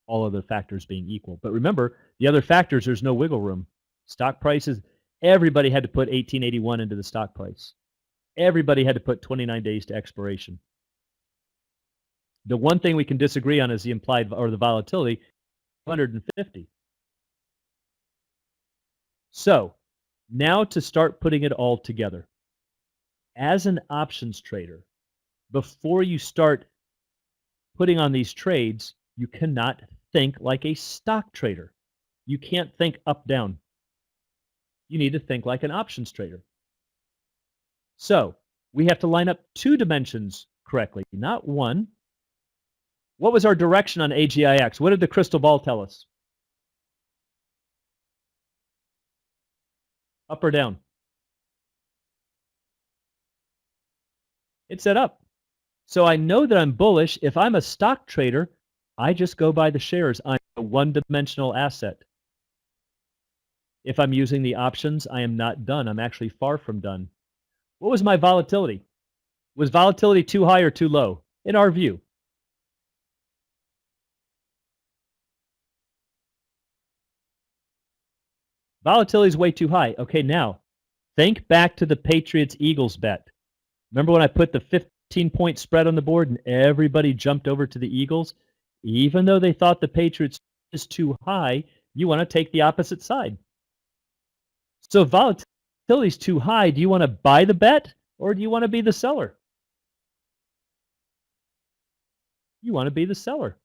All other factors being equal. But remember, the other factors, there's no wiggle room. Stock prices, everybody had to put 1881 into the stock price. Everybody had to put 29 days to expiration. The one thing we can disagree on is the implied or the volatility, 150. So now to start putting it all together. As an options trader, before you start putting on these trades, you cannot think like a stock trader. You can't think up, down. You need to think like an options trader. So we have to line up 2 dimensions correctly, not 1. What was our direction on AGIX? What did the crystal ball tell us? Up or down? It said up. So I know that I'm bullish. If I'm a stock trader, I just go buy the shares. I'm a one-dimensional asset. If I'm using the options, I am not done. I'm actually far from done. What was my volatility? Was volatility too high or too low, in our view? Volatility is way too high. Okay, now, think back to the Patriots-Eagles bet. Remember when I put the 15-point spread on the board and everybody jumped over to the Eagles? Even though they thought the Patriots is too high, you want to take the opposite side. So if volatility is too high, do you want to buy the bet or do you want to be the seller? You want to be the seller.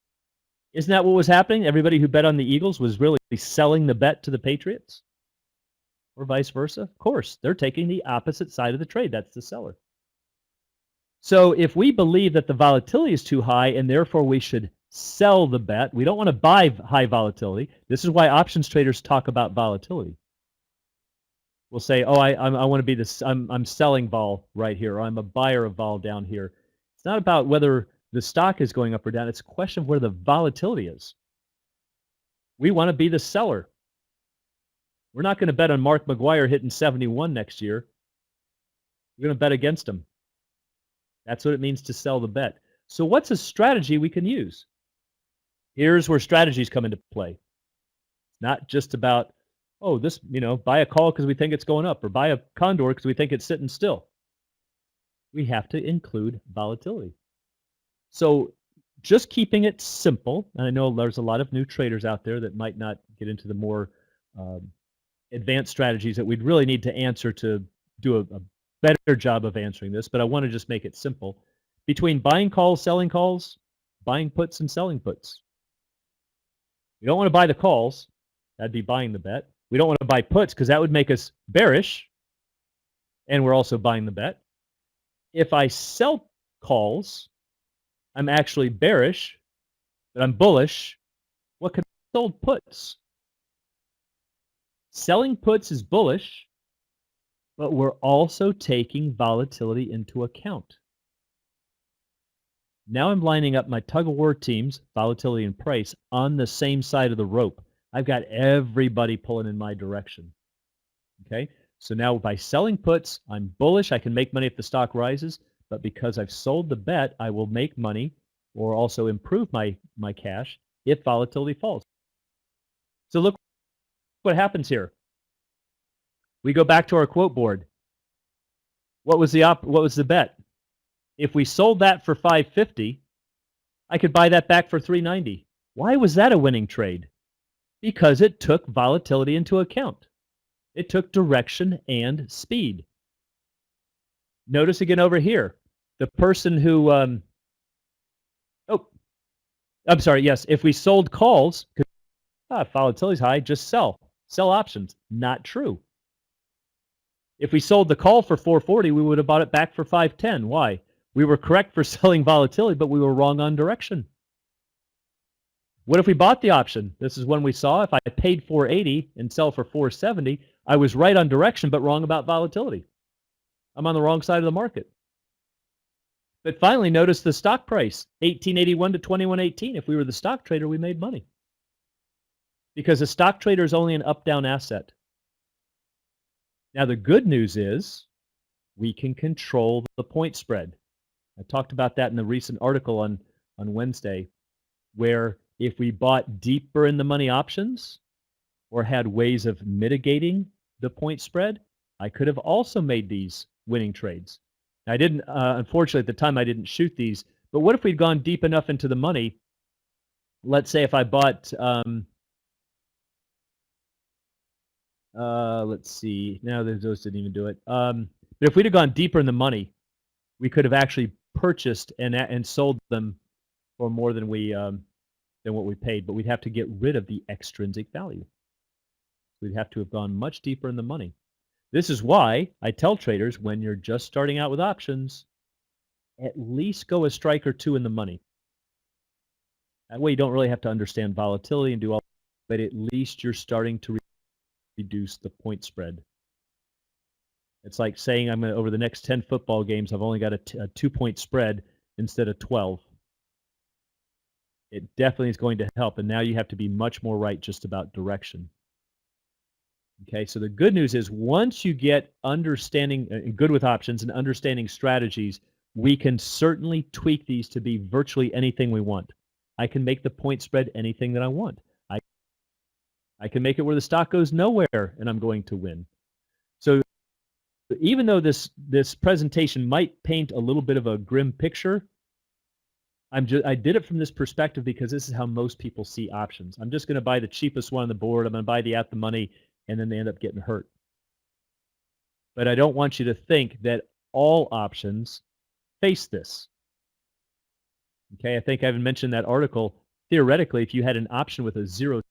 Isn't that what was happening? Everybody who bet on the Eagles was really selling the bet to the Patriots? Or vice versa? Of course, they're taking the opposite side of the trade. That's the seller. So if we believe that the volatility is too high and therefore we should sell the bet, we don't want to buy high volatility. This is why options traders talk about volatility. We'll say, oh, I want to be this, I'm selling vol right here, or I'm a buyer of vol down here. It's not about whether the stock is going up or down. It's a question of where the volatility is. We want to be the seller. We're not going to bet on Mark McGwire hitting 71 next year. We're going to bet against him. That's what it means to sell the bet. So what's a strategy we can use? Here's where strategies come into play. It's not just about, oh, this, buy a call because we think it's going up, or buy a condor because we think it's sitting still. We have to include volatility. So just keeping it simple, and I know there's a lot of new traders out there that might not get into the more advanced strategies that we'd really need to answer to do a better job of answering this, but I want to just make it simple. Between buying calls, selling calls, buying puts and selling puts. We don't want to buy the calls. That'd be buying the bet. We don't want to buy puts because that would make us bearish, and we're also buying the bet. If I sell calls, I'm actually bearish, but I'm bullish. What could I sold puts? Selling puts is bullish, but we're also taking volatility into account. Now I'm lining up my tug-of-war teams, volatility and price, on the same side of the rope. I've got everybody pulling in my direction. Okay, so now by selling puts, I'm bullish. I can make money if the stock rises, but because I've sold the bet, I will make money or also improve my cash if volatility falls. So look what happens here. We go back to our quote board. What was the bet? If we sold that for $5.50, I could buy that back for $3.90. Why was that a winning trade? Because it took volatility into account. It took direction and speed. Notice again over here, the person who, if we sold calls, volatility's high, just sell. Sell options. Not true. If we sold the call for $4.40, we would have bought it back for $5.10. Why? We were correct for selling volatility, but we were wrong on direction. What if we bought the option? This is when we saw if I paid $4.80 and sell for $4.70, I was right on direction, but wrong about volatility. I'm on the wrong side of the market. But finally, notice the stock price, $18.81 to $21.18. If we were the stock trader, we made money. Because a stock trader is only an up-down asset. Now, the good news is we can control the point spread. I talked about that in the recent article on Wednesday, where if we bought deeper in the money options or had ways of mitigating the point spread, I could have also made these winning trades. I didn't, unfortunately, at the time, I didn't shoot these. But what if we'd gone deep enough into the money? Let's say if I bought, let's see, now those didn't even do it. But if we'd have gone deeper in the money, we could have actually purchased and sold them for more than what we paid, but we'd have to get rid of the extrinsic value. We'd have to have gone much deeper in the money. This is why I tell traders when you're just starting out with options, at least go a strike or two in the money. That way you don't really have to understand volatility and do all, but at least you're starting to reduce the point spread. It's like saying I'm going to, over the next 10 football games, I've only got a 2-point spread instead of 12. It definitely is going to help, and now you have to be much more right just about direction. Okay, so the good news is once you get understanding, good with options and understanding strategies, we can certainly tweak these to be virtually anything we want. I can make the point spread anything that I want. I can make it where the stock goes nowhere and I'm going to win. So even though this presentation might paint a little bit of a grim picture, I did it from this perspective because this is how most people see options. I'm just going to buy the cheapest one on the board. I'm going to buy the at the money, and then they end up getting hurt. But I don't want you to think that all options face this. Okay, I think I even mentioned that article. Theoretically, if you had an option with a 0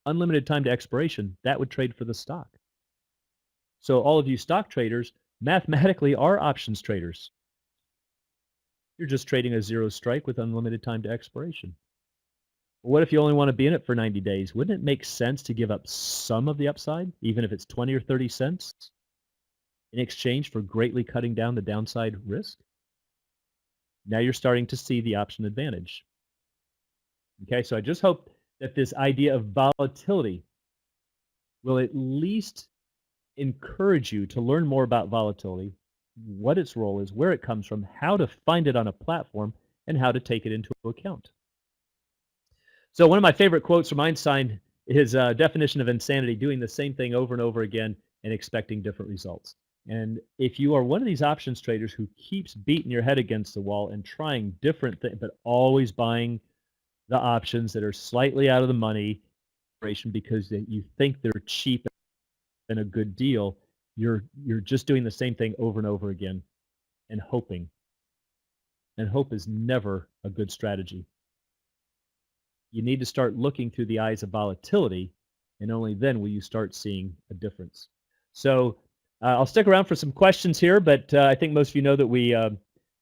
unlimited time to expiration, that would trade for the stock. So all of you stock traders mathematically are options traders. You're just trading a 0 strike with unlimited time to expiration. What if you only want to be in it for 90 days? Wouldn't it make sense to give up some of the upside, even if it's 20 or 30 cents, in exchange for greatly cutting down the downside risk? Now you're starting to see the option advantage. Okay, so I just hope that this idea of volatility will at least encourage you to learn more about volatility, what its role is, where it comes from, how to find it on a platform, and how to take it into account. So one of my favorite quotes from Einstein is definition of insanity, doing the same thing over and over again and expecting different results. And if you are one of these options traders who keeps beating your head against the wall and trying different things, but always buying the options that are slightly out of the money because you think they're cheap and a good deal, you're just doing the same thing over and over again and hoping. And hope is never a good strategy. You need to start looking through the eyes of volatility, and only then will you start seeing a difference. So I'll stick around for some questions here, but I think most of you know that we are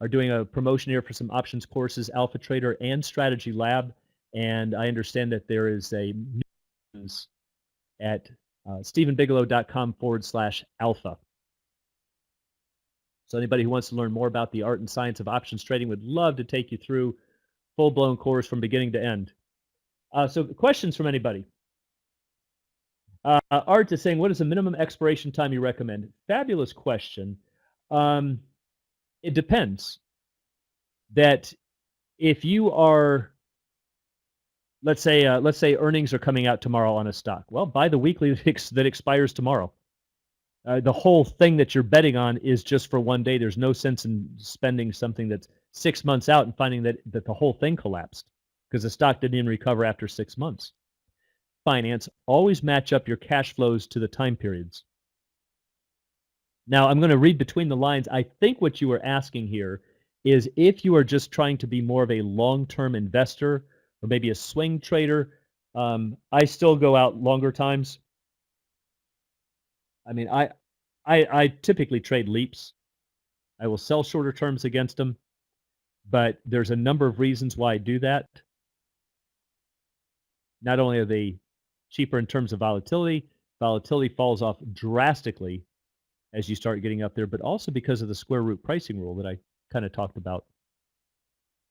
doing a promotion here for some options courses, Alpha Trader and Strategy Lab, and I understand that there is a news at stephenbigelow.com/alpha. So anybody who wants to learn more about the art and science of options trading would love to take you through full-blown course from beginning to end. So questions from anybody? Art is saying, what is the minimum expiration time you recommend? Fabulous question. It depends. That if you are, let's say earnings are coming out tomorrow on a stock. Well, buy the weekly that expires tomorrow. The whole thing that you're betting on is just for one day. There's no sense in spending something that's 6 months out and finding that the whole thing collapsed because the stock didn't even recover after 6 months. Finance, always match up your cash flows to the time periods. Now, I'm going to read between the lines. I think what you are asking here is if you are just trying to be more of a long-term investor or maybe a swing trader, I still go out longer times. I mean, I typically trade leaps. I will sell shorter terms against them, but there's a number of reasons why I do that. Not only are they cheaper in terms of volatility falls off drastically as you start getting up there, but also because of the square root pricing rule that I kind of talked about.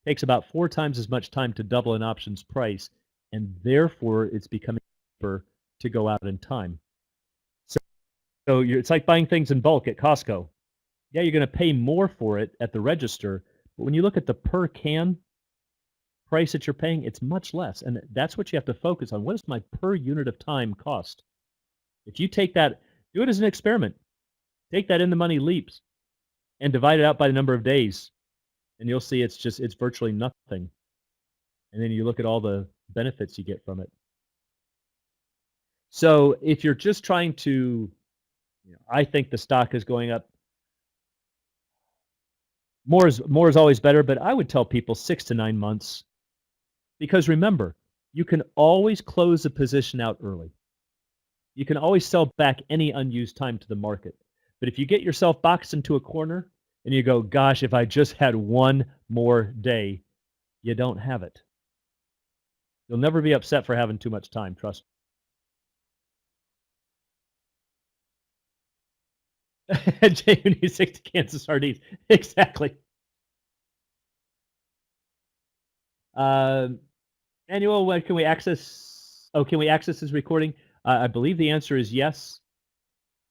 It takes about 4 times as much time to double an option's price, and therefore it's becoming cheaper to go out in time. So it's like buying things in bulk at Costco. Yeah, you're going to pay more for it at the register, but when you look at the per can price that you're paying, it's much less, and that's what you have to focus on. What is my per unit of time cost? If you take that, do it as an experiment. Take that in the money leaps and divide it out by the number of days, and you'll see it's virtually nothing. And then you look at all the benefits you get from it. So if you're just trying to, I think the stock is going up. More is always better, but I would tell people 6 to 9 months Because remember, you can always close a position out early. You can always sell back any unused time to the market. But if you get yourself boxed into a corner and you go, gosh, if I just had one more day, you don't have it. You'll never be upset for having too much time, trust me. Jay, you need 60 cans of sardines. Exactly. Annual, when can we access? Oh, can we access this recording? I believe the answer is yes.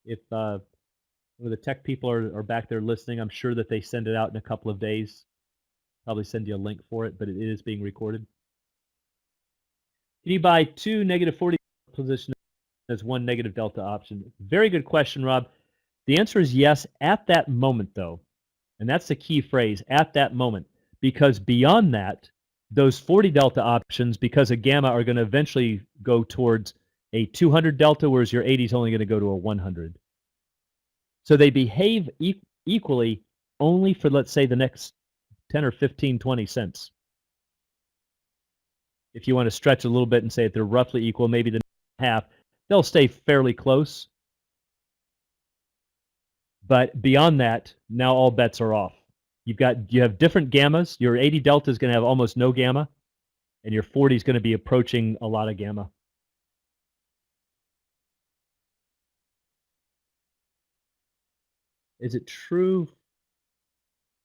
If one of the tech people are back there listening, I'm sure that they send it out in a couple of days. Probably send you a link for it, but it is being recorded. Can you buy 2 negative 40 positions as 1 negative delta option? Very good question, Rob. The answer is yes at that moment, though. And that's the key phrase, at that moment. Because beyond that, those 40 delta options, because of gamma, are going to eventually go towards a 200 delta, whereas your 80 is only going to go to a 100. So they behave equally only for, let's say, the next 10 or 15, 20 cents. If you want to stretch a little bit and say that they're roughly equal, maybe the half, they'll stay fairly close. But beyond that, now all bets are off. You have different gammas. Your 80 delta is going to have almost no gamma, and your 40 is going to be approaching a lot of gamma. Is it true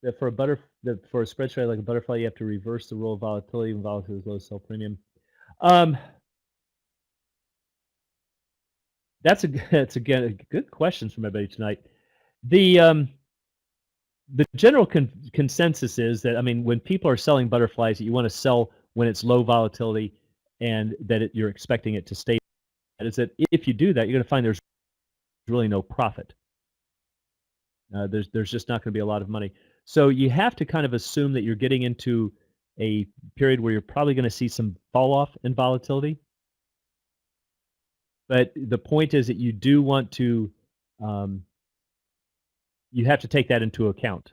that for a spread trade like a butterfly, you have to reverse the role of volatility when volatility is low sell premium? That's again a good question from everybody tonight. The general consensus is that, I mean, when people are selling butterflies, that you want to sell when it's low volatility and that you're expecting it to stay. That is that if you do that, you're going to find there's really no profit. There's just not going to be a lot of money. So you have to kind of assume that you're getting into a period where you're probably going to see some fall off in volatility. But the point is that you do want to, you have to take that into account.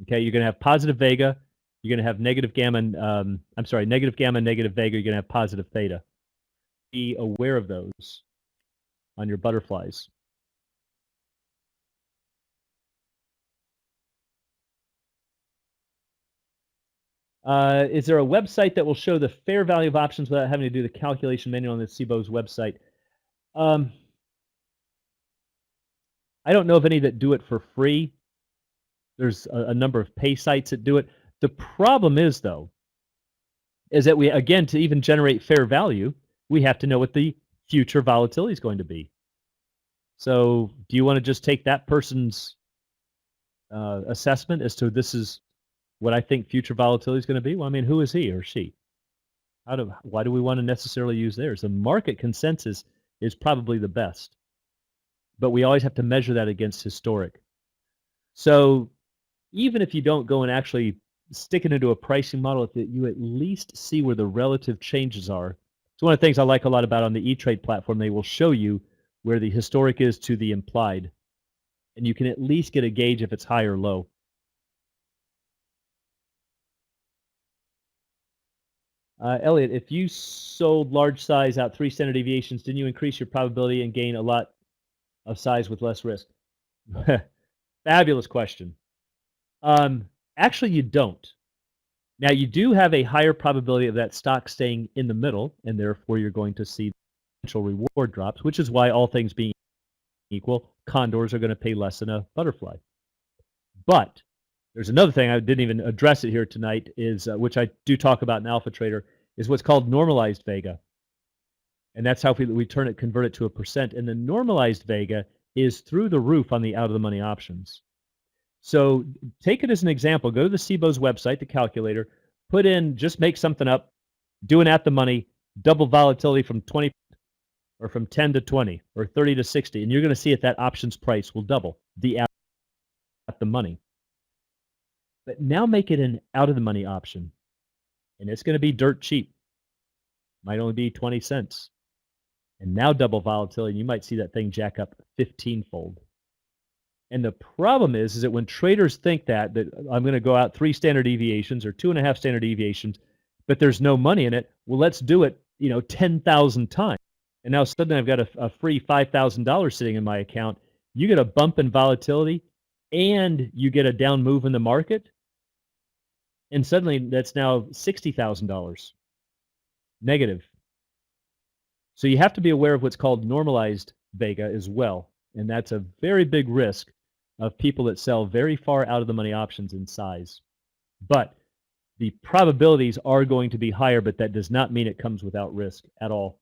Okay, you're going to have positive vega, you're going to have negative gamma, negative gamma, negative vega, you're going to have positive theta. Be aware of those on your butterflies. Is there a website that will show the fair value of options without having to do the calculation manual on the CBOE's website? I don't know of any that do it for free. There's a number of pay sites that do it. The problem is, though, is that we, again, to even generate fair value, we have to know what the future volatility is going to be. So do you want to just take that person's assessment as to this is what I think future volatility is going to be? Well, I mean, who is he or she? Why do we want to necessarily use theirs? The market consensus is probably the best, but we always have to measure that against historic. So even if you don't go and actually stick it into a pricing model, if you at least see where the relative changes are. It's one of the things I like a lot about on the E-Trade platform. They will show you where the historic is to the implied, and you can at least get a gauge if it's high or low. Elliot, if you sold large size out 3 standard deviations, didn't you increase your probability and gain a lot of size with less risk? Fabulous question. Actually, you don't. Now, you do have a higher probability of that stock staying in the middle, and therefore you're going to see potential reward drops, which is why, all things being equal, condors are going to pay less than a butterfly. But there's another thing I didn't even address it here tonight, is which I do talk about in Alpha Trader, is what's called normalized vega. And that's how we convert it to a percent. And the normalized vega is through the roof on the out-of-the-money options. So take it as an example. Go to the CBOE's website, the calculator, put in, just make something up, do an at-the-money, double volatility from 20 or from 10 to 20 or 30 to 60, and you're going to see that options price will double the at-the-money. But now make it an out-of-the-money option, and it's going to be dirt cheap. Might only be 20 cents. And now double volatility, and you might see that thing jack up 15-fold. And the problem is that when traders think that I'm going to go out 3 standard deviations or 2.5 standard deviations, but there's no money in it. Well, let's do it, 10,000 times. And now suddenly I've got a free $5,000 sitting in my account. You get a bump in volatility and you get a down move in the market. And suddenly that's now $60,000 negative. So you have to be aware of what's called normalized Vega as well. And that's a very big risk of people that sell very far out of the money options in size. But the probabilities are going to be higher, but that does not mean it comes without risk at all.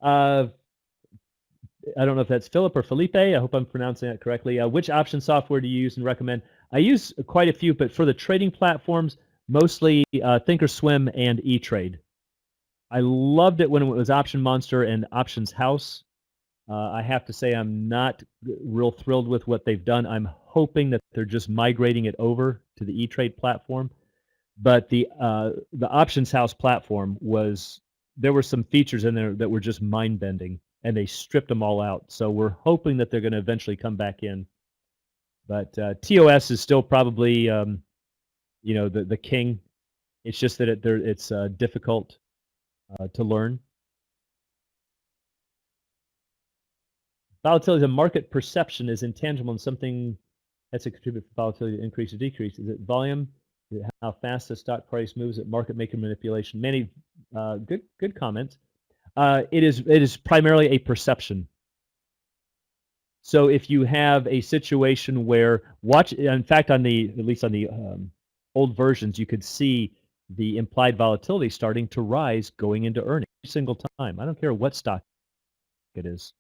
I don't know if that's Philip or Felipe. I hope I'm pronouncing that correctly. Which option software do you use and recommend? I use quite a few, but for the trading platforms, mostly Thinkorswim and E-Trade. I loved it when it was Option Monster and Options House. I have to say I'm not real thrilled with what they've done. I'm hoping that they're just migrating it over to the E-Trade platform. But the Options House platform there were some features in there that were just mind-bending, and they stripped them all out. So we're hoping that they're going to eventually come back in. But TOS is still probably the king. It's just that it's difficult to learn. Volatility is a market perception, is intangible and something that's a contributor for volatility to increase or decrease. Is it volume? Is it how fast the stock price moves? Is it market maker manipulation? Many good comments. It is primarily a perception. So if you have a situation where in fact at least on the old versions, you could see the implied volatility starting to rise going into earnings every single time. I don't care what stock it is.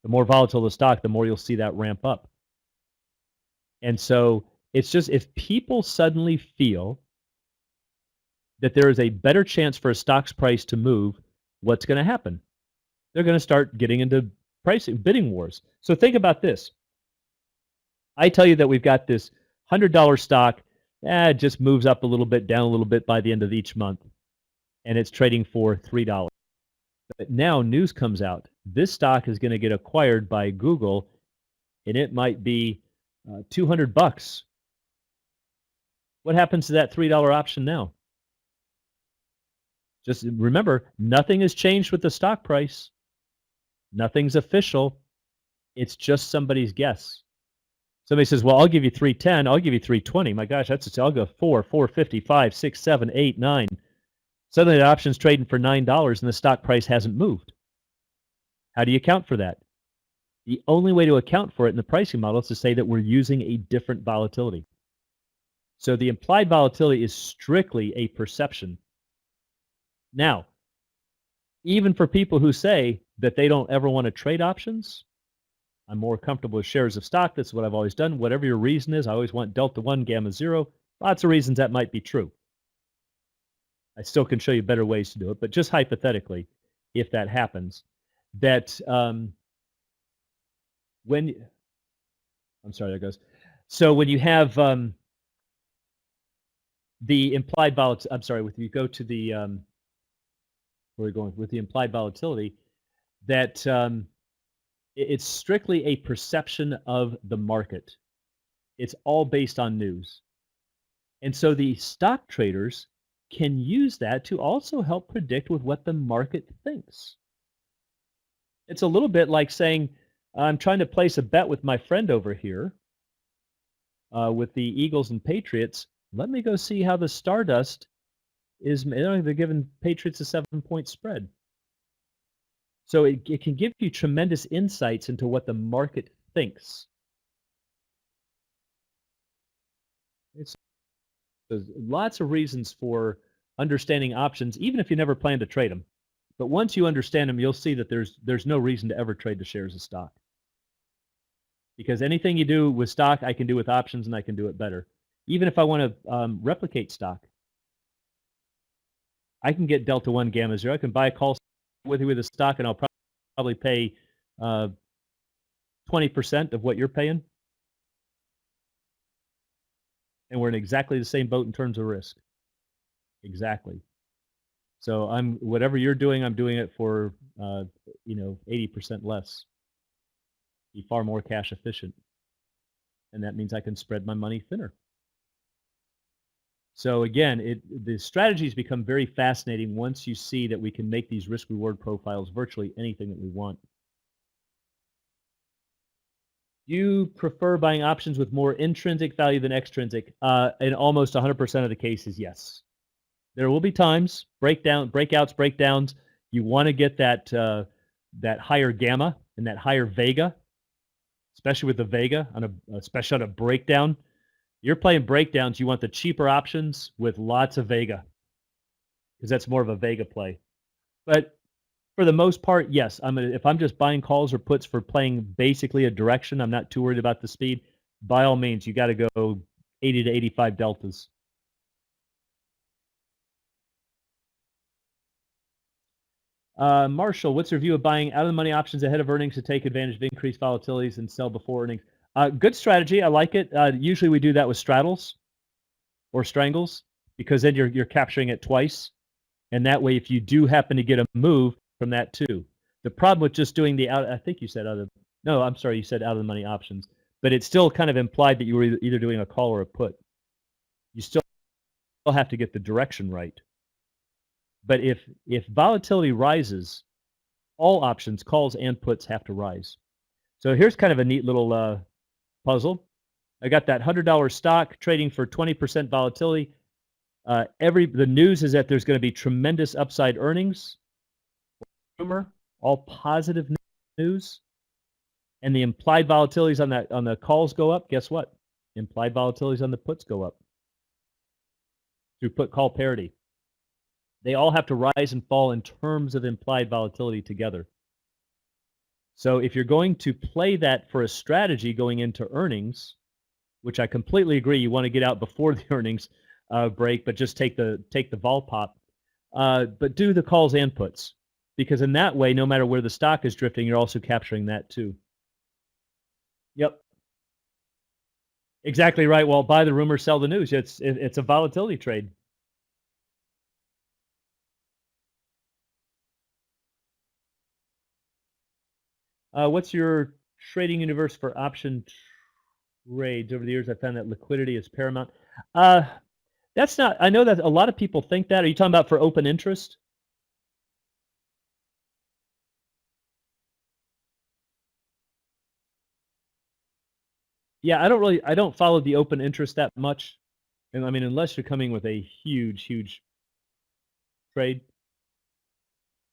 The more volatile the stock, the more you'll see that ramp up. And so it's just if people suddenly feel that there is a better chance for a stock's price to move, what's going to happen? They're going to start getting into bidding wars. So think about this. I tell you that we've got this $100 stock, it just moves up a little bit, down a little bit by the end of each month, and it's trading for $3. But now news comes out. This stock is going to get acquired by Google, and it might be $200. What happens to that $3 option now? Just remember, nothing has changed with the stock price. Nothing's official. It's just somebody's guess. Somebody says, well, I'll give you 310. I'll give you 320. My gosh, I'll go 450, 5, 6, 7, 8, 9. Suddenly the option's trading for $9 and the stock price hasn't moved. How do you account for that? The only way to account for it in the pricing model is to say that we're using a different volatility. So the implied volatility is strictly a perception. Now, even for people who say that they don't ever want to trade options, I'm more comfortable with shares of stock. That's what I've always done. Whatever your reason is, I always want delta 1, gamma 0. Lots of reasons that might be true. I still can show you better ways to do it, but just hypothetically, if that happens, that I'm sorry, there goes. So when you have the implied volatility, I'm sorry, if you go to the, where are we going? With the implied volatility, that it's strictly a perception of the market. It's all based on news. And so the stock traders can use that to also help predict with what the market thinks. It's a little bit like saying, I'm trying to place a bet with my friend over here with the Eagles and Patriots. Let me go see how the Stardust is. They're giving Patriots a 7-point spread. So it can give you tremendous insights into what the market thinks. There's lots of reasons for understanding options, even if you never plan to trade them. But once you understand them, you'll see that there's no reason to ever trade the shares of stock. Because anything you do with stock, I can do with options, and I can do it better. Even if I want to replicate stock, I can get delta 1, gamma 0. I can buy a call with you with a stock, and I'll probably pay 20% of what you're paying. And we're in exactly the same boat in terms of risk. Exactly. So whatever you're doing, I'm doing it for 80% less. Be far more cash efficient. And that means I can spread my money thinner. So again, the strategies become very fascinating once you see that we can make these risk-reward profiles virtually anything that we want. Do you prefer buying options with more intrinsic value than extrinsic? In almost 100% of the cases, yes. There will be times, breakdowns, you want to get that that higher gamma and that higher vega, especially with the vega, especially on a breakdown. You're playing breakdowns, you want the cheaper options with lots of vega, because that's more of a vega play. But for the most part, yes, if I'm just buying calls or puts for playing basically a direction, I'm not too worried about the speed. By all means, you got to go 80 to 85 deltas. Marshall, what's your view of buying out of the money options ahead of earnings to take advantage of increased volatilities and sell before earnings? Good strategy. I like it. Usually we do that with straddles or strangles, because then you're capturing it twice. And that way, if you do happen to get a move from that too. The problem with just doing the out, I think you said no, I'm sorry, you said out of the money options, but it still kind of implied that you were either doing a call or a put. You still have to get the direction right. But if volatility rises, all options, calls and puts, have to rise. So here's kind of a neat little puzzle. I got that $100 stock trading for 20% volatility. The news is that there's going to be tremendous upside earnings. Rumor, all positive news. And the implied volatilities on the calls go up. Guess what? Implied volatilities on the puts go up through put call parity. They all have to rise and fall in terms of implied volatility together. So if you're going to play that for a strategy going into earnings, which I completely agree, you want to get out before the earnings break, but just take the vol pop. But do the calls and puts, because in that way, no matter where the stock is drifting, you're also capturing that too. Yep. Exactly right. Well, buy the rumor, sell the news. It's a volatility trade. What's your trading universe for option trades? Over the years, I found that liquidity is paramount. That's not, I know that a lot of people think that. Are you talking about for open interest? Yeah, I don't follow the open interest that much. And I mean, unless you're coming with a huge trade.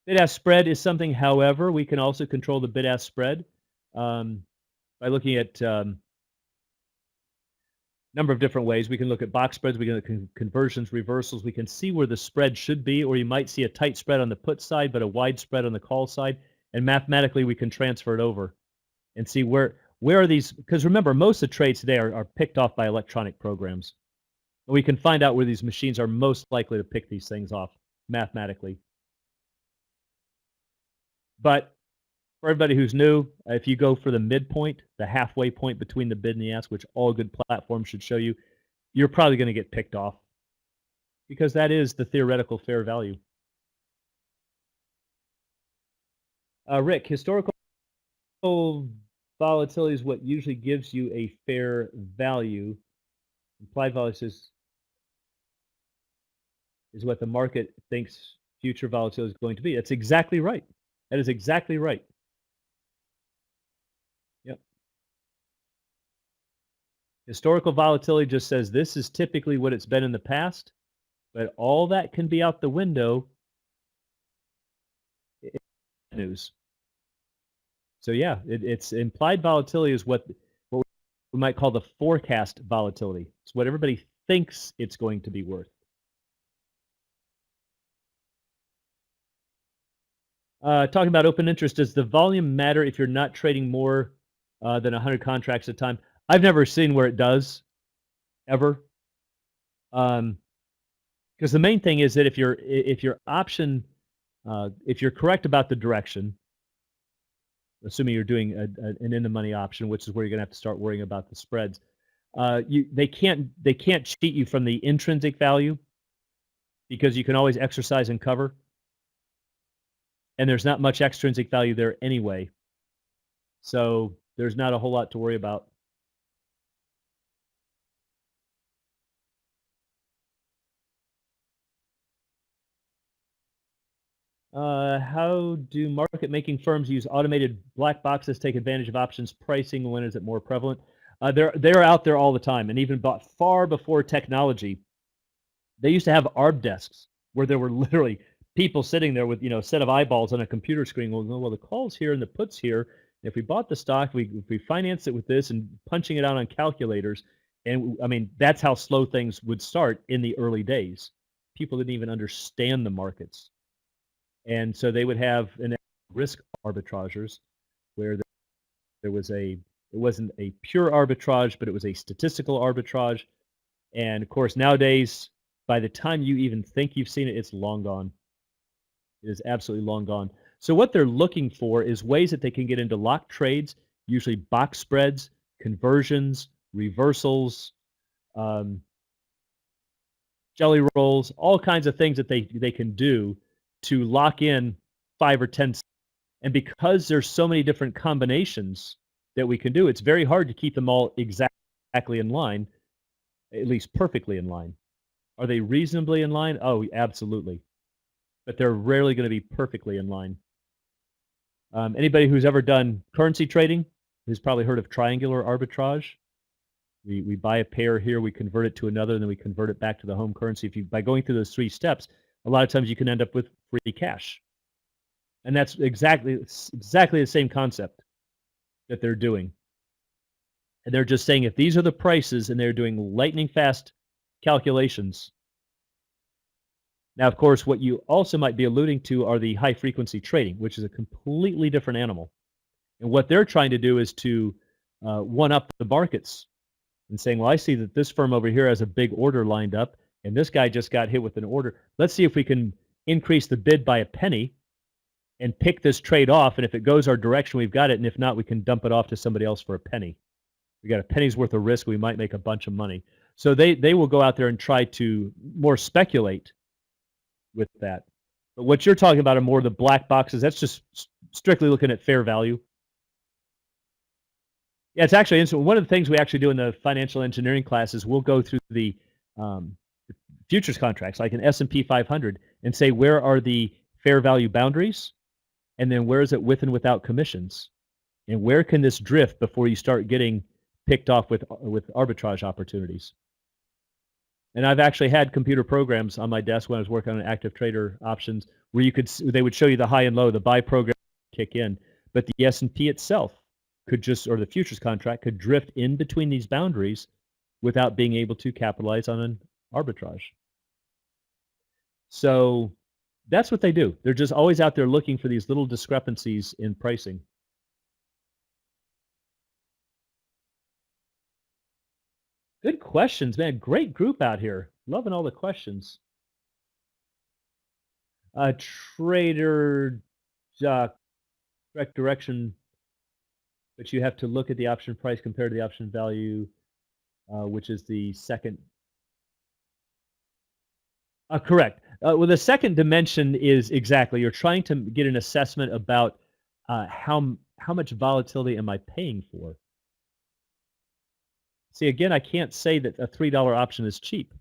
Bid-ask spread is something, however, we can also control the bid-ask spread by looking at number of different ways. We can look at box spreads, we can look at conversions, reversals. We can see where the spread should be, or you might see a tight spread on the put side, but a wide spread on the call side. And mathematically, we can transfer it over and see where are these, because remember, most of the trades today are picked off by electronic programs. We can find out where these machines are most likely to pick these things off mathematically. But for everybody who's new, if you go for the midpoint, the halfway point between the bid and the ask, which all good platforms should show you, you're probably going to get picked off, because that is the theoretical fair value. Rick, historical volatility is what usually gives you a fair value. Implied volatility is what the market thinks future volatility is going to be. That's exactly right. That is exactly right. Yep. Historical volatility just says this is typically what it's been in the past, but all that can be out the window. News. So yeah, it's implied volatility is what we might call the forecast volatility. It's what everybody thinks it's going to be worth. Talking about open interest, does the volume matter if you're not trading more than 100 contracts at a time? I've never seen where it does, ever. Because the main thing is that if your option, if you're correct about the direction, assuming you're doing an in-the-money option, which is where you're going to have to start worrying about the spreads, they can't cheat you from the intrinsic value, because you can always exercise and cover. And there's not much extrinsic value there anyway. So there's not a whole lot to worry about. How do market-making firms use automated black boxes to take advantage of options pricing? When is it more prevalent? They're out there all the time, and even far before technology, they used to have ARB desks where there were literally people sitting there with a set of eyeballs on a computer screen. Well, the call's here and the put's here. If we bought the stock, if we financed it with this and punching it out on calculators, and I mean that's how slow things would start in the early days. People didn't even understand the markets. And so they would have an risk arbitragers where there was it wasn't a pure arbitrage, but it was a statistical arbitrage. And of course, nowadays, by the time you even think you've seen it, it's long gone. It is absolutely long gone. So what they're looking for is ways that they can get into locked trades, usually box spreads, conversions, reversals, jelly rolls, all kinds of things that they can do to lock in 5 or 10 cents. And because there's so many different combinations that we can do, it's very hard to keep them all exactly in line, at least perfectly in line. Are they reasonably in line? Oh, absolutely. But they're rarely going to be perfectly in line. Anybody who's ever done currency trading has probably heard of triangular arbitrage. We buy a pair here, we convert it to another, and then we convert it back to the home currency. By going through those 3 steps, a lot of times you can end up with free cash. And that's exactly the same concept that they're doing. And they're just saying if these are the prices, and they're doing lightning fast calculations. Now, of course, what you also might be alluding to are the high frequency trading, which is a completely different animal. And what they're trying to do is to one up the markets and saying, well, I see that this firm over here has a big order lined up, and this guy just got hit with an order. Let's see if we can increase the bid by a penny and pick this trade off. And if it goes our direction, we've got it. And if not, we can dump it off to somebody else for a penny. We got a penny's worth of risk. We might make a bunch of money. So they will go out there and try to more speculate with that. But what you're talking about are more the black boxes. That's just strictly looking at fair value. Yeah, it's actually interesting. One of the things we actually do in the financial engineering class is we'll go through the futures contracts, like an S&P 500, and say where are the fair value boundaries, and then where is it with and without commissions, and where can this drift before you start getting picked off with arbitrage opportunities. And I've actually had computer programs on my desk when I was working on active trader options where they would show you the high and low, the buy program kick in, but the S&P itself could or the futures contract could drift in between these boundaries without being able to capitalize on an arbitrage. So that's what they do. They're just always out there looking for these little discrepancies in pricing. Good questions, man. Great group out here. Loving all the questions. Trader correct direction, but you have to look at the option price compared to the option value, which is the second. Correct. Well, the second dimension is exactly, you're trying to get an assessment about how much volatility am I paying for. See, again, I can't say that a $3 option is cheap.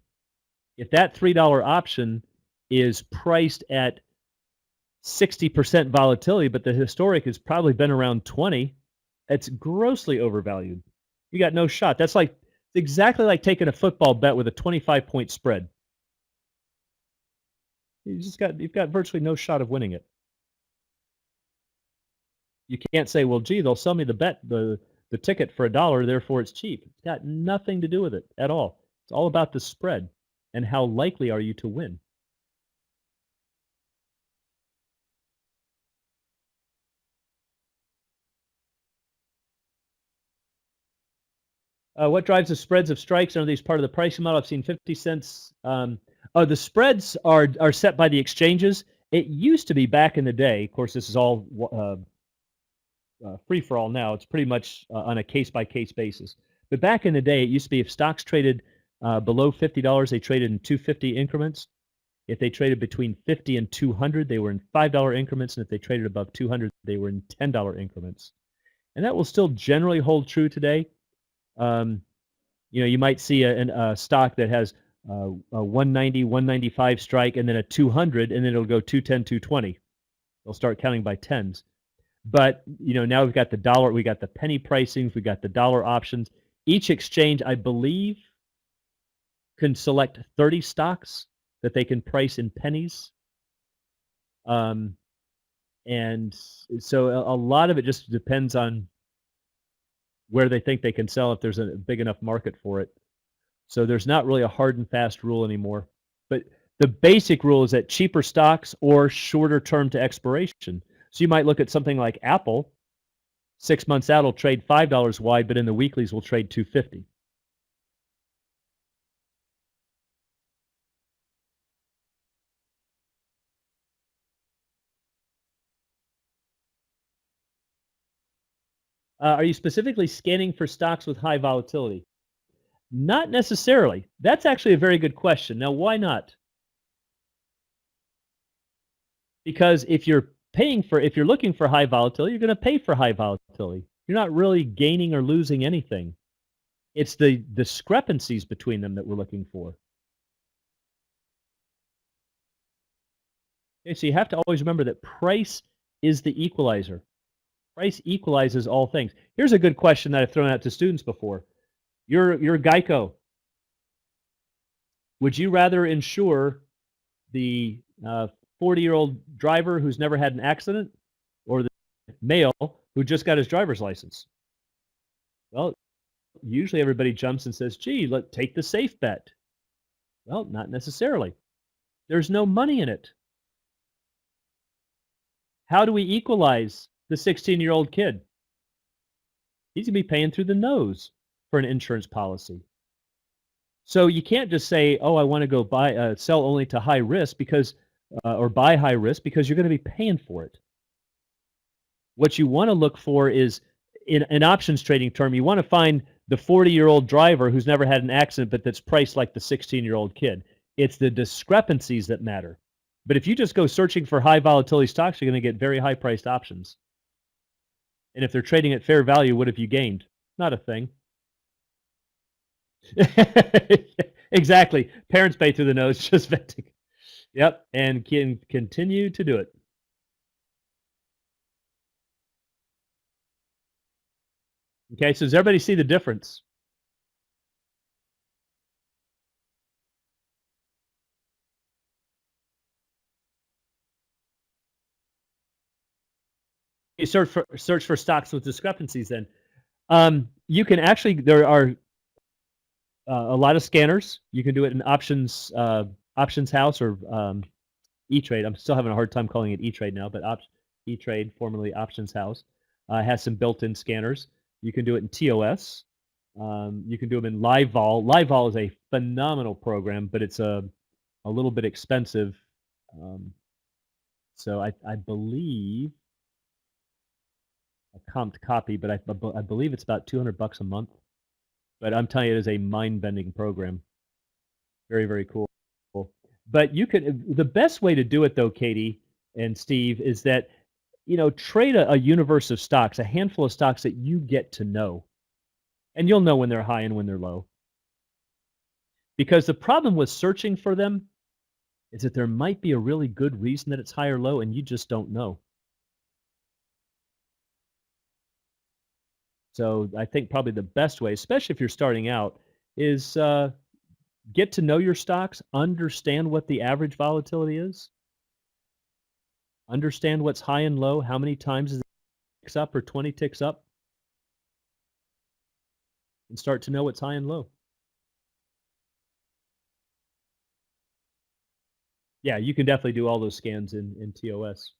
If that $3 option is priced at 60% volatility, but the historic has probably been around 20, it's grossly overvalued. You got no shot. That's like exactly like taking a football bet with a 25-point spread. You've got virtually no shot of winning it. You can't say, well, gee, they'll sell me the ticket for $1, therefore it's cheap. It's got nothing to do with it at all. It's all about the spread and how likely are you to win. What drives the spreads of strikes? Are these part of the pricing model? I've seen 50 cents. The spreads are set by the exchanges. It used to be back in the day. Of course, this is all free for all now. It's pretty much on a case-by-case basis. But back in the day, it used to be if stocks traded below $50, they traded in 250 increments. If they traded between 50 and 200, they were in $5 increments. And if they traded above 200, they were in $10 increments. And that will still generally hold true today. You might see a stock that has a 190, 195 strike, and then a 200, and then it'll go 210, 220. They'll start counting by tens. But now we've got the dollar, we got the penny pricings, we got the dollar options. Each exchange, I believe, can select 30 stocks that they can price in pennies. And so a lot of it just depends on where they think they can sell, if there's a big enough market for it. So there's not really a hard and fast rule anymore. But the basic rule is that cheaper stocks or shorter term to expiration. So you might look at something like Apple. 6 months out will trade $5 wide, but in the weeklies will trade $2.50. Are you specifically scanning for stocks with high volatility? Not necessarily. That's actually a very good question. Now, why not? Because if you're looking for high volatility, you're going to pay for high volatility. You're not really gaining or losing anything. It's the discrepancies between them that we're looking for. Okay, so you have to always remember that price is the equalizer. Price equalizes all things. Here's a good question that I've thrown out to students before. You're Geico. Would you rather insure the 40-year-old driver who's never had an accident, or the male who just got his driver's license? Well, usually everybody jumps and says, gee, let's take the safe bet. Well, not necessarily. There's no money in it. How do we equalize the 16-year-old kid? He's going to be paying through the nose for an insurance policy. So you can't just say, oh, I want to go sell only to high risk or buy high risk, because you're going to be paying for it. What you want to look for is, in an options trading term, you want to find the 40-year-old driver who's never had an accident, but that's priced like the 16-year-old kid. It's the discrepancies that matter. But if you just go searching for high volatility stocks, you're going to get very high priced options. And if they're trading at fair value, what have you gained? Not a thing. Exactly. Parents pay through the nose, just venting. Yep, and can continue to do it. Okay, so does everybody see the difference? You search for stocks with discrepancies. Then you can actually, there are a lot of scanners. You can do it in Options House or E-Trade. I'm still having a hard time calling it E-Trade now, but E-Trade, formerly Options House, has some built-in scanners. You can do it in TOS. You can do them in LiveVol. LiveVol is a phenomenal program, but it's a little bit expensive. So I believe a comped copy, but I believe it's about $200 a month. But I'm telling you, it is a mind-bending program. Very, very cool. But the best way to do it, though, Katie and Steve, is that trade a universe of stocks, a handful of stocks that you get to know, and you'll know when they're high and when they're low. Because the problem with searching for them is that there might be a really good reason that it's high or low, and you just don't know. So I think probably the best way, especially if you're starting out, is get to know your stocks, understand what the average volatility is, understand what's high and low, how many times is it ticks up or 20 ticks up, and start to know what's high and low. Yeah, you can definitely do all those scans in TOS.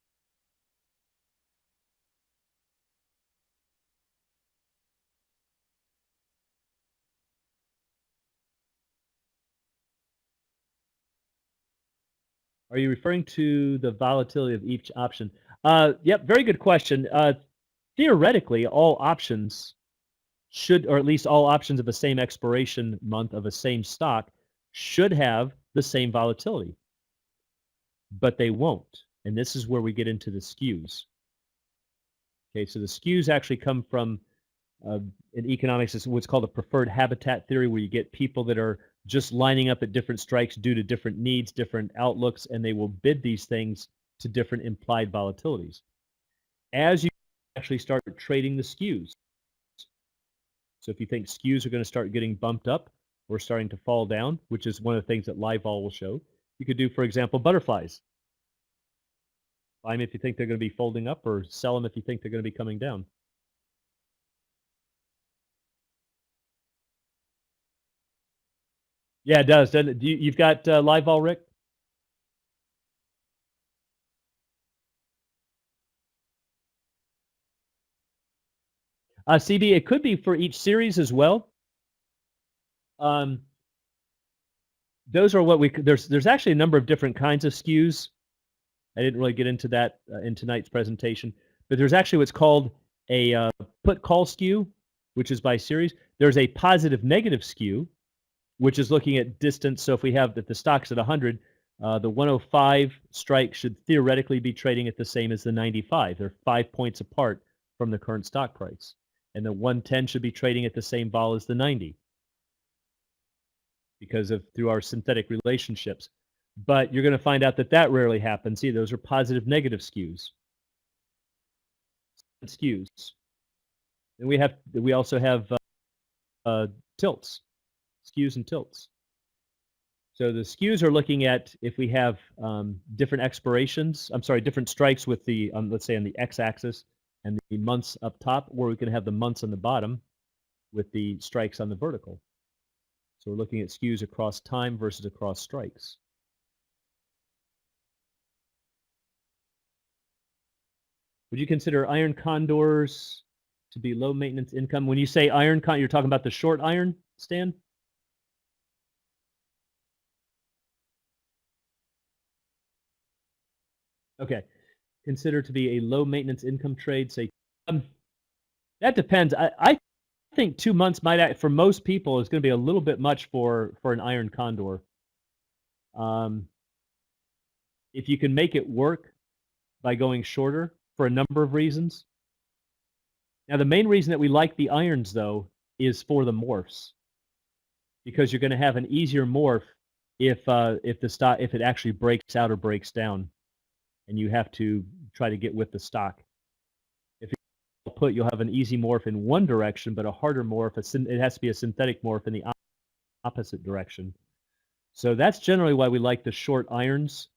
Are you referring to the volatility of each option? Yep, very good question. Theoretically, all options should, or at least all options of the same expiration month of a same stock, should have the same volatility. But they won't. And this is where we get into the skews. Okay, so the skews actually come from, in economics, is what's called a preferred habitat theory, where you get people that are just lining up at different strikes due to different needs, different outlooks, and they will bid these things to different implied volatilities. As you actually start trading the skews. So if you think skews are going to start getting bumped up or starting to fall down, which is one of the things that live vol will show, you could do, for example, butterflies. Buy them if you think they're going to be folding up, or sell them if you think they're going to be coming down. Yeah, it does, doesn't it? You've got live vol, Rick? CB, it could be for each series as well. Those are what there's actually a number of different kinds of skews. I didn't really get into that in tonight's presentation, but there's actually what's called a put-call skew, which is by series. There's a positive-negative skew, which is looking at distance. So if the stock's at 100, the 105 strike should theoretically be trading at the same as the 95. They're 5 points apart from the current stock price. And the 110 should be trading at the same vol as the 90 because of through our synthetic relationships. But you're going to find out that rarely happens. See, those are positive-negative skews. And we also have tilts, skews and tilts. So the skews are looking at if we have different expirations. I'm sorry, different strikes with the let's say on the x-axis and the months up top, or we can have the months on the bottom with the strikes on the vertical. So we're looking at skews across time versus across strikes. Would you consider iron condors to be low maintenance income? When you say iron condor, you're talking about the short iron, Stan? Okay. Consider to be a low maintenance income trade, say, that depends. I think 2 months might, for most people, is going to be a little bit much for an iron condor. If you can make it work by going shorter for a number of reasons. Now, the main reason that we like the irons, though, is for the morphs, because you're going to have an easier morph if it actually breaks out or breaks down, and you have to try to get with the stock. If you put, you'll have an easy morph in one direction, but a harder morph. It has to be a synthetic morph in the opposite direction. So that's generally why we like the short irons.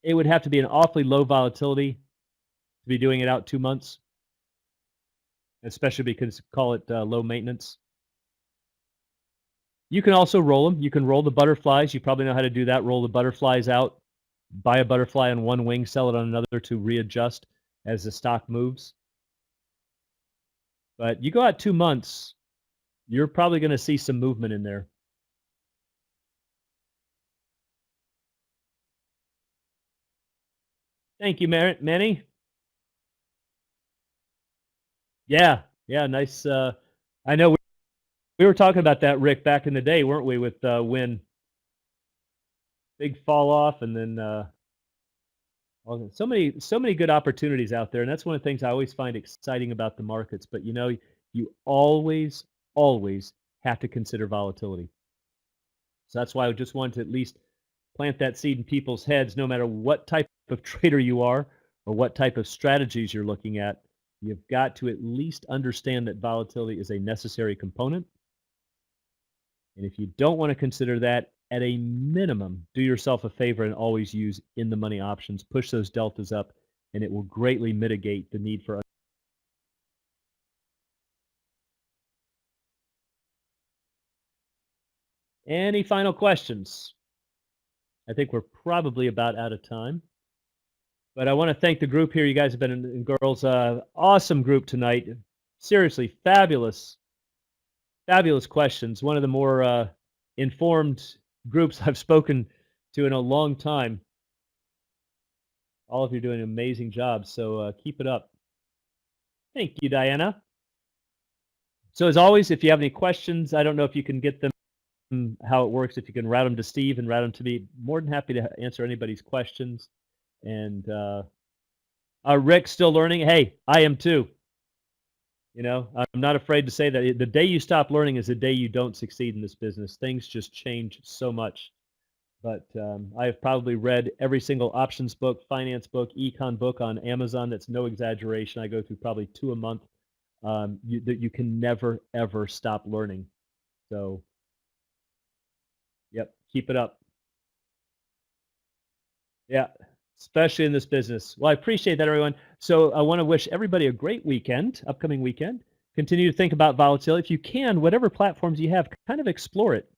It would have to be an awfully low volatility to be doing it out 2 months, especially because call it low maintenance. You can also roll them. You can roll the butterflies. You probably know how to do that. Roll the butterflies out, buy a butterfly on one wing, sell it on another to readjust as the stock moves. But you go out 2 months, you're probably going to see some movement in there. Thank you, Manny. Yeah, nice. I know we were talking about that, Rick, back in the day, weren't we, with Win? Big fall off, and then so many good opportunities out there, and that's one of the things I always find exciting about the markets. But you always have to consider volatility. So that's why I just wanted to at least plant that seed in people's heads, no matter what type of trader you are or what type of strategies you're looking at. You've got to at least understand that volatility is a necessary component. And if you don't want to consider that, at a minimum, do yourself a favor and always use in-the-money options. Push those deltas up, and it will greatly mitigate the need for. Any final questions? I think we're probably about out of time. But I want to thank the group here. You guys have been, and girls, awesome group tonight. Seriously, fabulous questions. One of the more informed groups I've spoken to in a long time. All of you are doing an amazing job, so keep it up. Thank you, Diana. So as always, if you have any questions, I don't know if you can get them, how it works, if you can route them to Steve and route them to me. More than happy to answer anybody's questions. And Rick, still learning? Hey, I am too. I'm not afraid to say that the day you stop learning is the day you don't succeed in this business. Things just change so much. But I have probably read every single options book, finance book, econ book on Amazon. That's no exaggeration. I go through probably 2 a month. That you can never ever stop learning. So, yep, keep it up. Yeah, especially in this business. Well, I appreciate that, everyone. So I want to wish everybody a great weekend, upcoming weekend. Continue to think about volatility. If you can, whatever platforms you have, kind of explore it.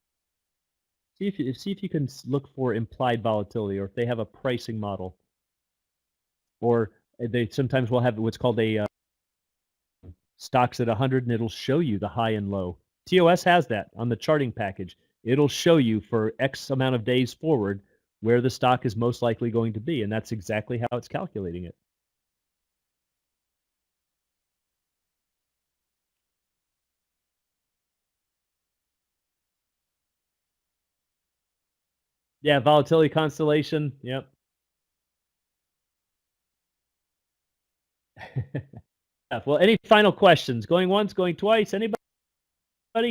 See if you can look for implied volatility, or if they have a pricing model, or they sometimes will have what's called a stocks at 100, and it'll show you the high and low. TOS has that on the charting package. It'll show you for X amount of days forward where the stock is most likely going to be, and that's exactly how it's calculating it. Yeah, volatility constellation. Yep. Well, any final questions? Going once, going twice? Anybody? What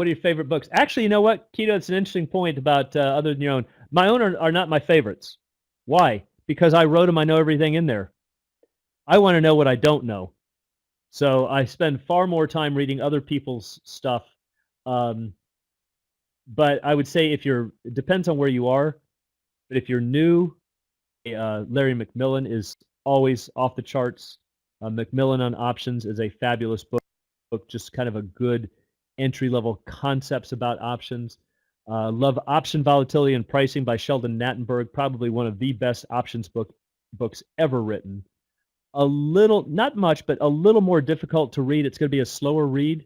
are your favorite books? Actually, you know what, Keto, it's an interesting point about other than your own. My own are not my favorites. Why? Because I wrote them. I know everything in there. I want to know what I don't know. So I spend far more time reading other people's stuff. Um, but I would say it depends on where you are. But if you're new, Larry McMillan is always off the charts. McMillan on Options is a fabulous book, just kind of a good entry level concepts about options. Love Option Volatility and Pricing by Sheldon Nattenberg, probably one of the best options books ever written. A little, not much, but a little more difficult to read. It's going to be a slower read.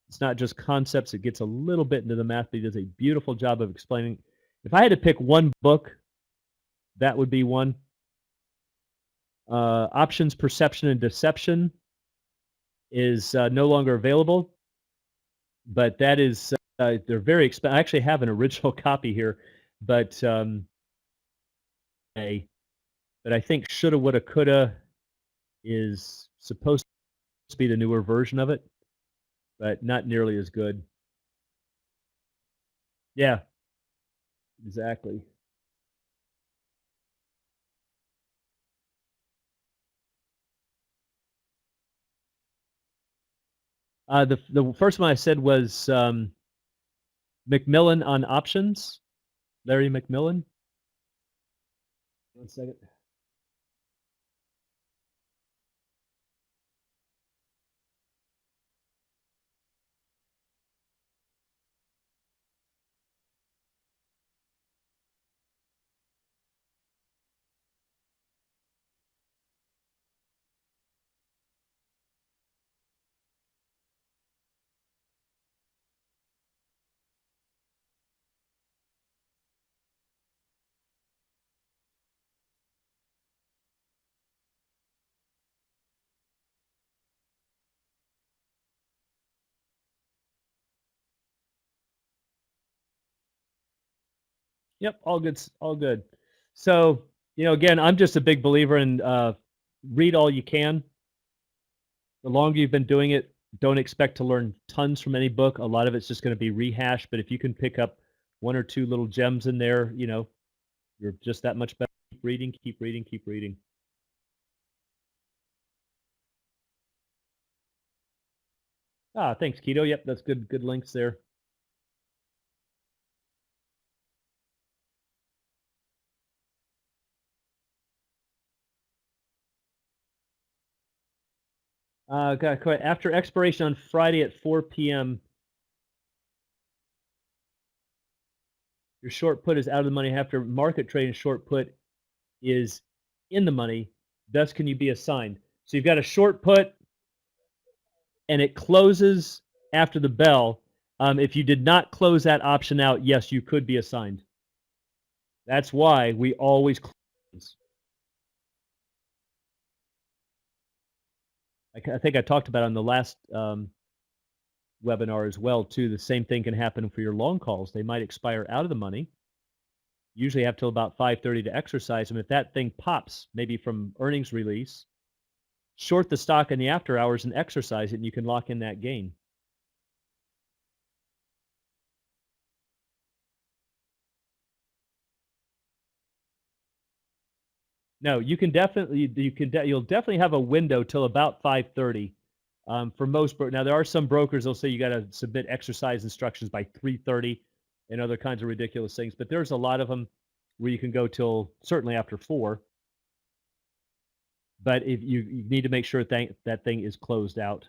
It's not just concepts. It gets a little bit into the math, but he does a beautiful job of explaining. If I had to pick one book, that would be one. Options, Perception, and Deception is no longer available, but that is, they're very expensive. I actually have an original copy here, but I think Shoulda, Woulda, Coulda is supposed to be the newer version of it, but not nearly as good. Yeah, exactly. The first one I said was McMillan on Options, Larry McMillan. One second. Yep, all good, all good. So, again, I'm just a big believer in read all you can. The longer you've been doing it, don't expect to learn tons from any book. A lot of it's just going to be rehashed, but if you can pick up one or two little gems in there, you're just that much better. Keep reading, keep reading, keep reading. Thanks, Keto. Yep, that's good links there. After expiration on Friday at 4 p.m., your short put is out of the money. After market trading, short put is in the money. Thus, can you be assigned? So you've got a short put, and it closes after the bell. If you did not close that option out, yes, you could be assigned. That's why we always close. I think I talked about it on the last webinar as well, too. The same thing can happen for your long calls. They might expire out of the money. Usually have till about 5:30 to exercise them. If that thing pops, maybe from earnings release, short the stock in the after hours and exercise it, and you can lock in that gain. No, you'll definitely have a window till about 5:30. For most now there are some brokers they'll say you got to submit exercise instructions by 3:30 and other kinds of ridiculous things, but there's a lot of them where you can go till certainly after 4. But if you need to make sure that thing is closed out.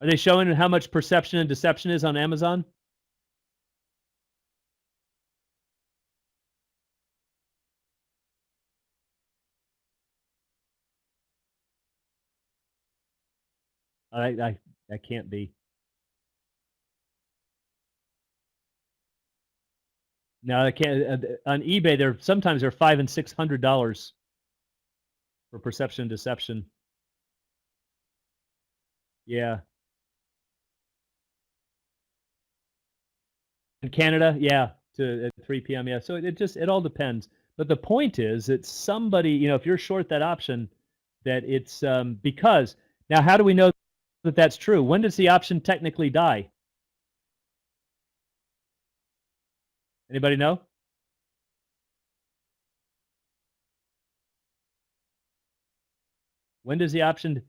Are they showing how much perception and deception is on Amazon? I can't be. No, I can't. On eBay, sometimes they're $500 and $600 for perception and deception. Yeah. In Canada, yeah, to at 3 p.m. Yeah. So it all depends. But the point is that somebody, if you're short that option, that it's because now how do we know that that's true? When does the option technically die? Anybody know? When does the option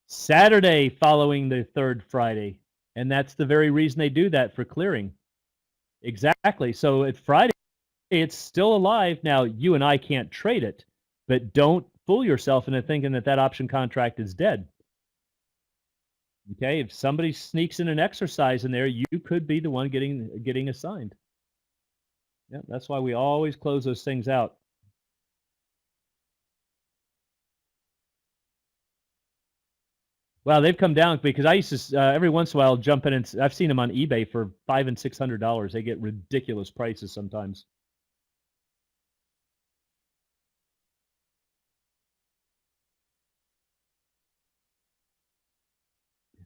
Saturday following the third Friday? And that's the very reason they do that for clearing. Exactly. So at Friday, it's still alive. Now, you and I can't trade it, but don't fool yourself into thinking that option contract is dead. Okay, if somebody sneaks in an exercise in there, you could be the one getting assigned. Yeah, that's why we always close those things out. Well, they've come down because I used to every once in a while jump in and I've seen them on eBay for $500 and $600. They get ridiculous prices sometimes.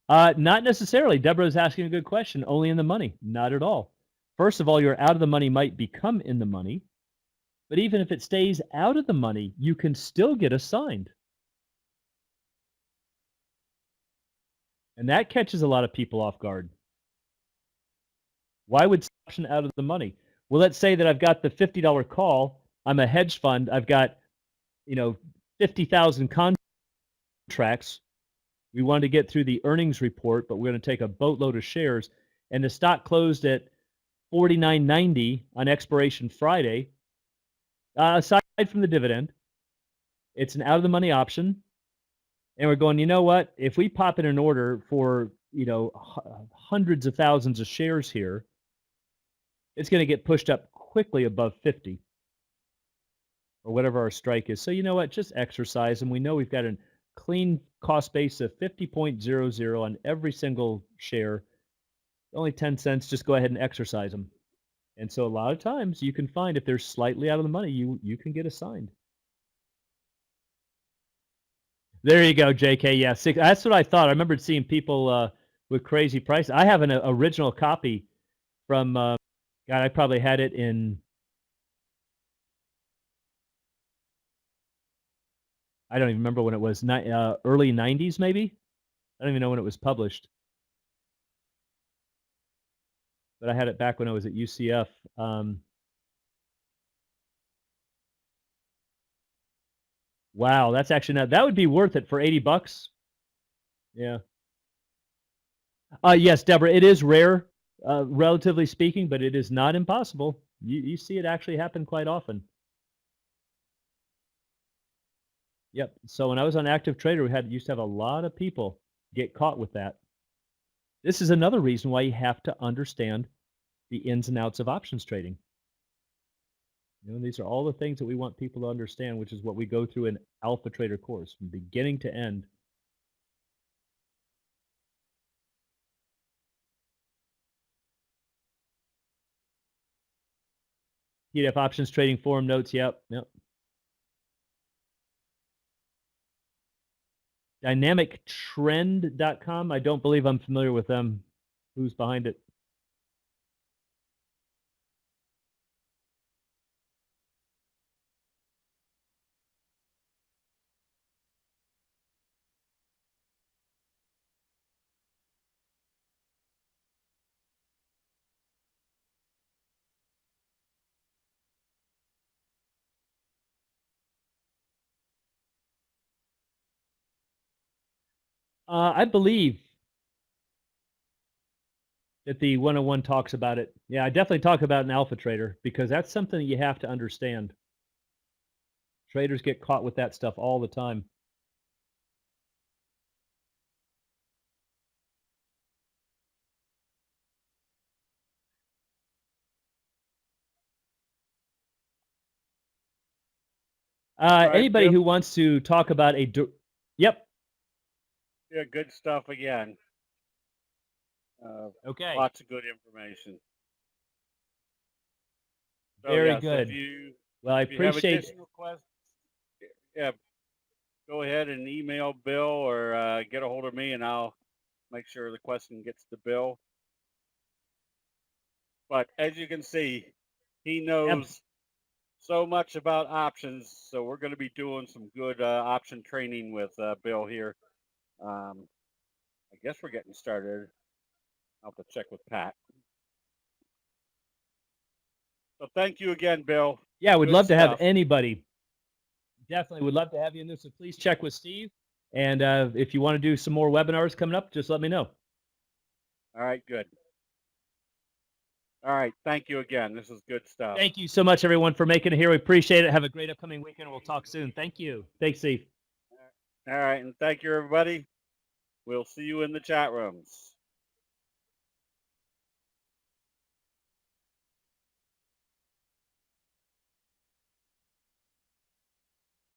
Not necessarily. Deborah is asking a good question. Only in the money. Not at all. First of all, your out of the money might become in the money. But even if it stays out of the money, you can still get assigned. And that catches a lot of people off guard. Why would option out of the money? Well, let's say that I've got the $50 call. I'm a hedge fund. I've got, 50,000 contracts. We wanted to get through the earnings report, but we're going to take a boatload of shares. And the stock closed at $49.90 on expiration Friday. Aside from the dividend, it's an out of the money option. And we're going, you know what? If we pop in an order for, hundreds of thousands of shares here, it's going to get pushed up quickly above 50 or whatever our strike is. So you know what? Just exercise. And we know we've got a clean cost base of 50.00 on every single share. Only 10 cents. Just go ahead and exercise them. And so a lot of times you can find if they're slightly out of the money, you can get assigned. There you go, JK. Yeah, that's what I thought. I remembered seeing people with crazy prices. I have an original copy from, God, I probably had it in, I don't even remember when it was, early 90s maybe? I don't even know when it was published. But I had it back when I was at UCF. Wow, that's actually not, that would be worth it for $80. Yeah. Yes, Deborah, it is rare, relatively speaking, but it is not impossible. You see it actually happen quite often. Yep. So when I was on Active Trader, we used to have a lot of people get caught with that. This is another reason why you have to understand the ins and outs of options trading. These are all the things that we want people to understand, which is what we go through in Alpha Trader course from beginning to end. PDF options trading forum notes. Yep. Dynamictrend.com. I don't believe I'm familiar with them. Who's behind it? I believe that the 101 talks about it. Yeah, I definitely talk about an alpha trader because that's something that you have to understand. Traders get caught with that stuff all the time. right, Anybody Bill. who wants to talk about yep. Yeah, good stuff again. Okay. Lots of good information. So, Very yes, good. Well, I if you have appreciate additional questions, yeah, go ahead and email Bill or get a hold of me, and I'll make sure the question gets to Bill. But as you can see, he knows so much about options. So we're going to be doing some good option training with Bill here. I guess we're getting started. I'll have to check with Pat. So thank you again, Bill. Yeah, we'd Good love to have stuff. anybody. Definitely would love to have you in this. So please check with Steve. And if you want to do some more webinars coming up, just let me know. All right, good. All right, thank you again. This is good stuff. Thank you so much, everyone, for making it here. We appreciate it. Have a great upcoming weekend. We'll talk soon. Thank you. Thanks, Steve. All right, and thank you, everybody. We'll see you in the chat rooms.